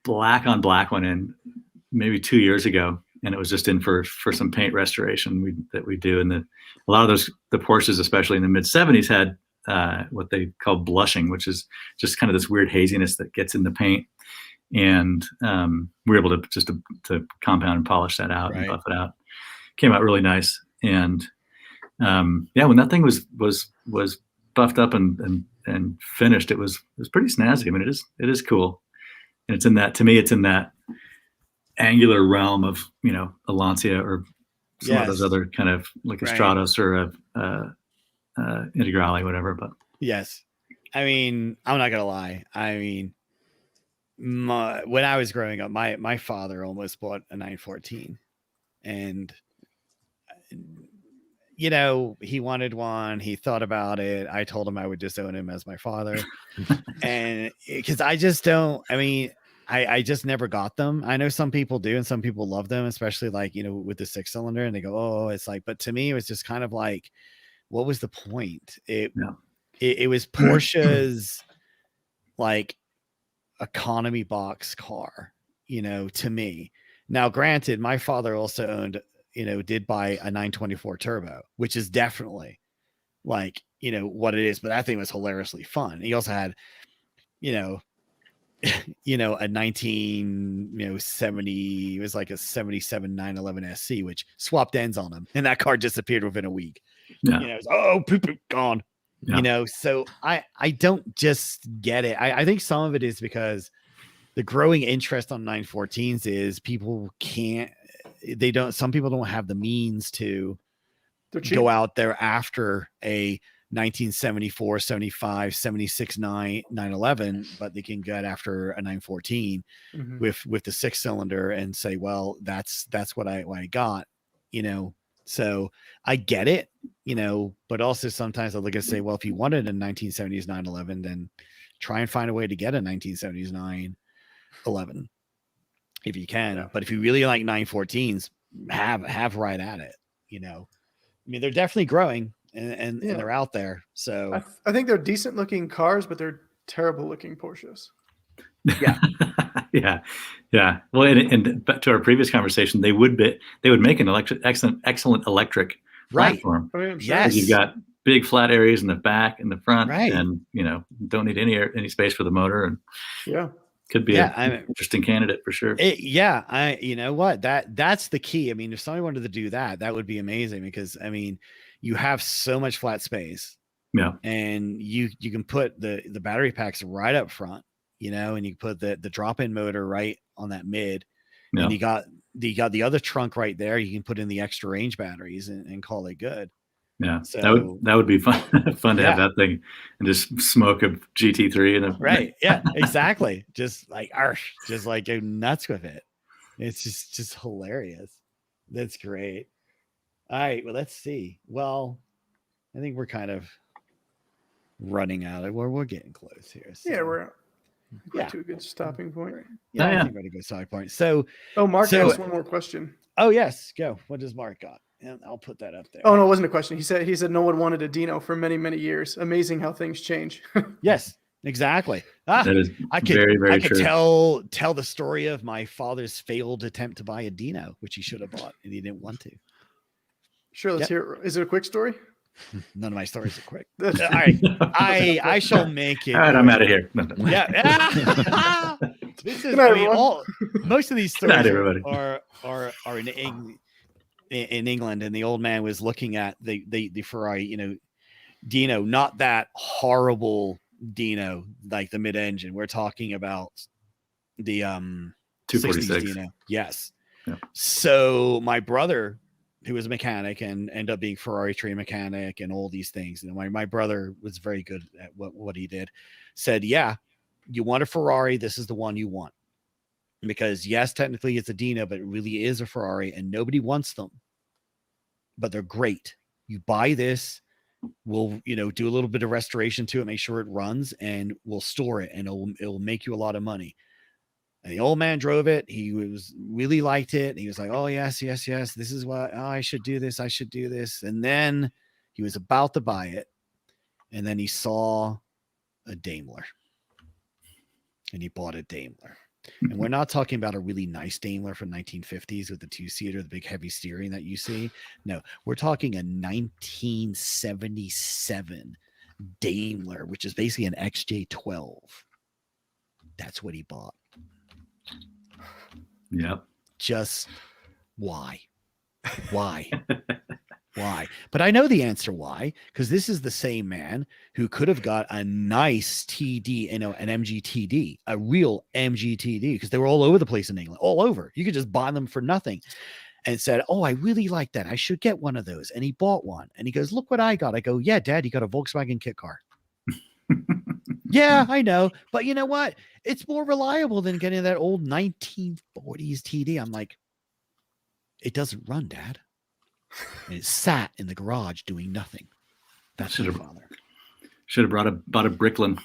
S3: black on black one in maybe 2 years ago, and it was just in for some paint restoration that we do. And a lot of the Porsches, especially in the mid 70s, had what they call blushing, which is just kind of this weird haziness that gets in the paint. And we were able to compound and polish that out and buff it out. Came out really nice. And when that thing was buffed up and finished, it was pretty snazzy. I mean, it is cool. And it's in that angular realm of, a Lancia or some of those other kind of like a Stratos or a Integrale, whatever. But
S2: yes, I mean, I'm not gonna lie. I mean, when I was growing up, my father almost bought a 914, and he wanted one. He thought about it. I told him I would disown him as my father, and because I just don't. I mean, I just never got them. I know some people do, and some people love them, especially like with the 6-cylinder, and they go, "Oh, it's like." But to me, it was just kind of like, what was the point? It was Porsche's like economy box car, to me. Now, granted, my father also owned, did buy a 924 turbo, which is definitely like, what it is, but that thing was hilariously fun. He also had, a 1970, it was like a 77 911 SC, which swapped ends on him, and that car disappeared within a week. It was, poop, gone. So I don't just get it. I think some of it is because the growing interest on 914s is some people don't have the means to go out there after a 1974, 75, 76, 911, but they can get after a 914 with the 6-cylinder and say, well, that's what I got, So I get it, but also sometimes I look and say, well, if you wanted a 1970s 911, then try and find a way to get a 1970s 911 if you can. Yeah. But if you really like 914s, have right at it. I mean, they're definitely growing and they're out there. So
S5: I think they're decent looking cars, but they're terrible looking Porsches.
S2: Yeah.
S3: Yeah. Well, and back to our previous conversation, they would make an excellent electric platform.
S5: Right.
S2: Yes.
S3: You've got big flat areas in the back and the front,
S2: right.
S3: and don't need any space for the motor, and could be an interesting candidate for sure.
S2: You know what, that's the key. I mean, if somebody wanted to do that would be amazing, because I mean, you have so much flat space.
S3: Yeah.
S2: And you can put the battery packs right up front, and you put the drop-in motor right on that mid. Yeah. And you got the other trunk right there. You can put in the extra range batteries and call it good.
S3: Yeah. So that would be fun to have that thing and just smoke a GT3 and
S2: right. Yeah, exactly. Just like go nuts with it. It's just hilarious. That's great. All right. Well, let's see. Well, I think we're kind of running out of we're getting close here. So.
S5: Yeah, we're to a good stopping point.
S2: I think we're at a good stopping point. So
S5: Mark asked one more question.
S2: Oh yes, go. What does Mark got? And I'll put that up there.
S5: Oh no, it wasn't a question. He said no one wanted a Dino for many, many years. Amazing how things change.
S2: Yes, exactly.
S3: That is very, very true.
S2: Tell the story of my father's failed attempt to buy a Dino, which he should have bought and he didn't want to.
S5: Sure, let's hear it. Is it a quick story?
S2: None of my stories are quick. All right. I shall make it.
S3: All right, I'm out of here.
S2: Yeah. This is most of these stories are in England, and the old man was looking at the Ferrari, Dino, not that horrible Dino like the mid-engine. We're talking about the
S3: 246
S2: Dino. Yes.
S3: Yeah.
S2: So my brother, who was a mechanic and ended up being Ferrari trained mechanic and all these things. My brother was very good at what he did. Said, yeah, you want a Ferrari, this is the one you want. Because yes, technically it's a Dino, but it really is a Ferrari and nobody wants them. But they're great. You buy this, we'll, do a little bit of restoration to it, make sure it runs, and we'll store it, and it'll make you a lot of money. And the old man drove it. He really liked it. He was like, oh, yes. This is what I should do this. I should do this. And then he was about to buy it. And then he saw a Daimler. And he bought a Daimler. And we're not talking about a really nice Daimler from 1950s with the two-seater, the big heavy steering that you see. No, we're talking a 1977 Daimler, which is basically an XJ12. That's what he bought.
S3: Yep.
S2: Just why? Why? But I know the answer why, because this is the same man who could have got a nice TD, an MGTD, a real MGTD, because they were all over the place in England, all over. You could just buy them for nothing, and said, oh, I really like that. I should get one of those. And he bought one. And he goes, look what I got. I go, yeah, Dad, you got a Volkswagen kit car. Yeah, I know. But you know what? It's more reliable than getting that old 1940s TD. I'm like, it doesn't run, Dad. And it sat in the garage doing nothing. That's my father.
S3: Should have bought a Bricklin.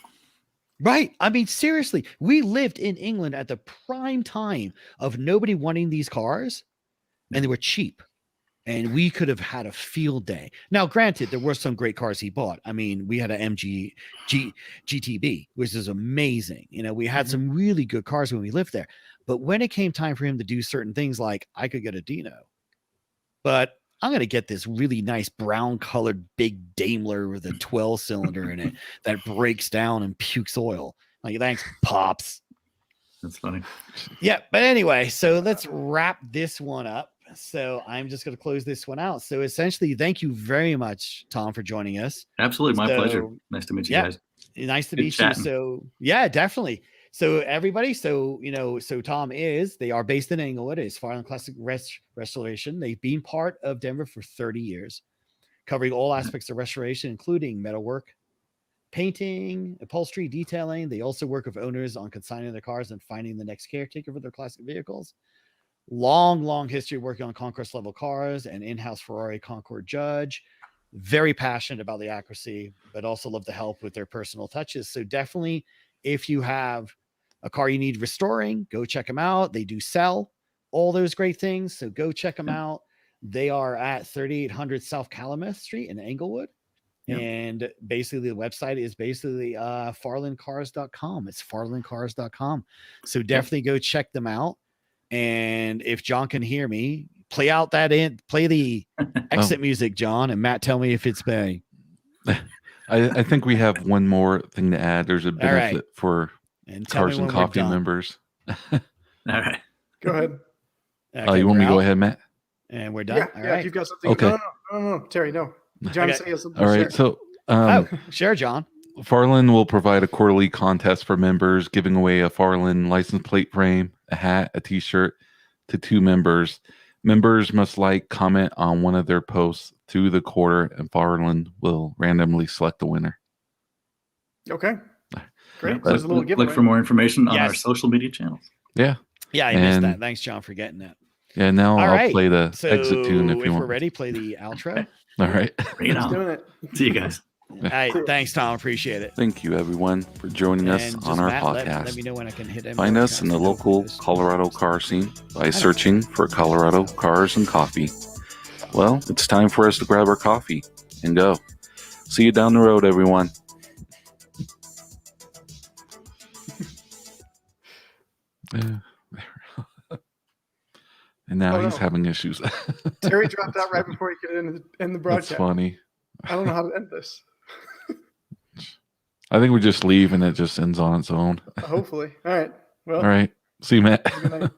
S2: Right. I mean, seriously, we lived in England at the prime time of nobody wanting these cars, and they were cheap. And we could have had a field day. Now, granted, there were some great cars he bought. I mean, we had an GTB, which is amazing. We had some really good cars when we lived there. But when it came time for him to do certain things, like I could get a Dino, but I'm going to get this really nice brown colored big Daimler with a 12 cylinder in it that breaks down and pukes oil. Like, thanks, Pops.
S3: That's funny.
S2: Yeah. But anyway, so let's wrap this one up. So I'm just going to close this one out. So essentially, thank you very much, Tom, for joining us.
S3: Absolutely. My pleasure. Nice to meet you guys.
S2: Nice to meet you. So yeah, definitely. So everybody, so Tom they are based in Englewood. It's Farland Classic Restoration. They've been part of Denver for 30 years, covering all aspects of restoration, including metalwork, painting, upholstery, detailing. They also work with owners on consigning their cars and finding the next caretaker for their classic vehicles. long history working on conquest level cars and in-house Ferrari Concord judge. Very passionate about the accuracy, but also love the help with their personal touches. So definitely, if you have a car you need restoring, go check them out. They do sell all those great things. So go check them out. They are at 3800 South Calumet Street in Englewood. Yep. And basically the website is basically farlandcars.com. It's farlandcars.com. So definitely go check them out. And if John can hear me, play the exit music, John, and Matt, tell me if it's bang.
S4: I think we have one more thing to add. There's a benefit for Cars and Coffee members.
S3: All right.
S5: Go ahead.
S2: Okay,
S4: you want me to go ahead, Matt?
S2: And we're done.
S5: Yeah,
S2: All
S5: yeah.
S2: right.
S5: If you've got something.
S4: Okay.
S5: No, Terry, no. John say something.
S4: All right. So,
S2: sure, John.
S4: Farland will provide a quarterly contest for members, giving away a Farland license plate frame, a hat, a T-shirt to 2 members. Members must comment on one of their posts through the quarter, and Farland will randomly select the winner.
S5: Okay. Great.
S3: So there's a little giveaway. Look for more information on our social media channels.
S4: Yeah.
S2: Yeah, I missed that. Thanks, John, for getting that.
S4: Yeah, now I'll play the exit tune if you want.
S2: We're ready, play the outro.
S4: All right.
S5: Let's doing it.
S3: See you guys.
S2: All right. Thanks, Tom. Appreciate it.
S4: Thank you, everyone, for joining us on our podcast.
S2: Let me know when I can hit him.
S4: Find us in the local Colorado car scene by searching for Colorado Cars and Coffee. Well, it's time for us to grab our coffee and go. See you down the road, everyone. And now he's having issues.
S5: Terry dropped out right before he could end the broadcast.
S4: That's funny.
S5: I don't know how to end this.
S4: I think we just leave and it just ends on its own.
S5: Hopefully. All right. Well.
S4: All right. See you, Matt.
S5: Good night.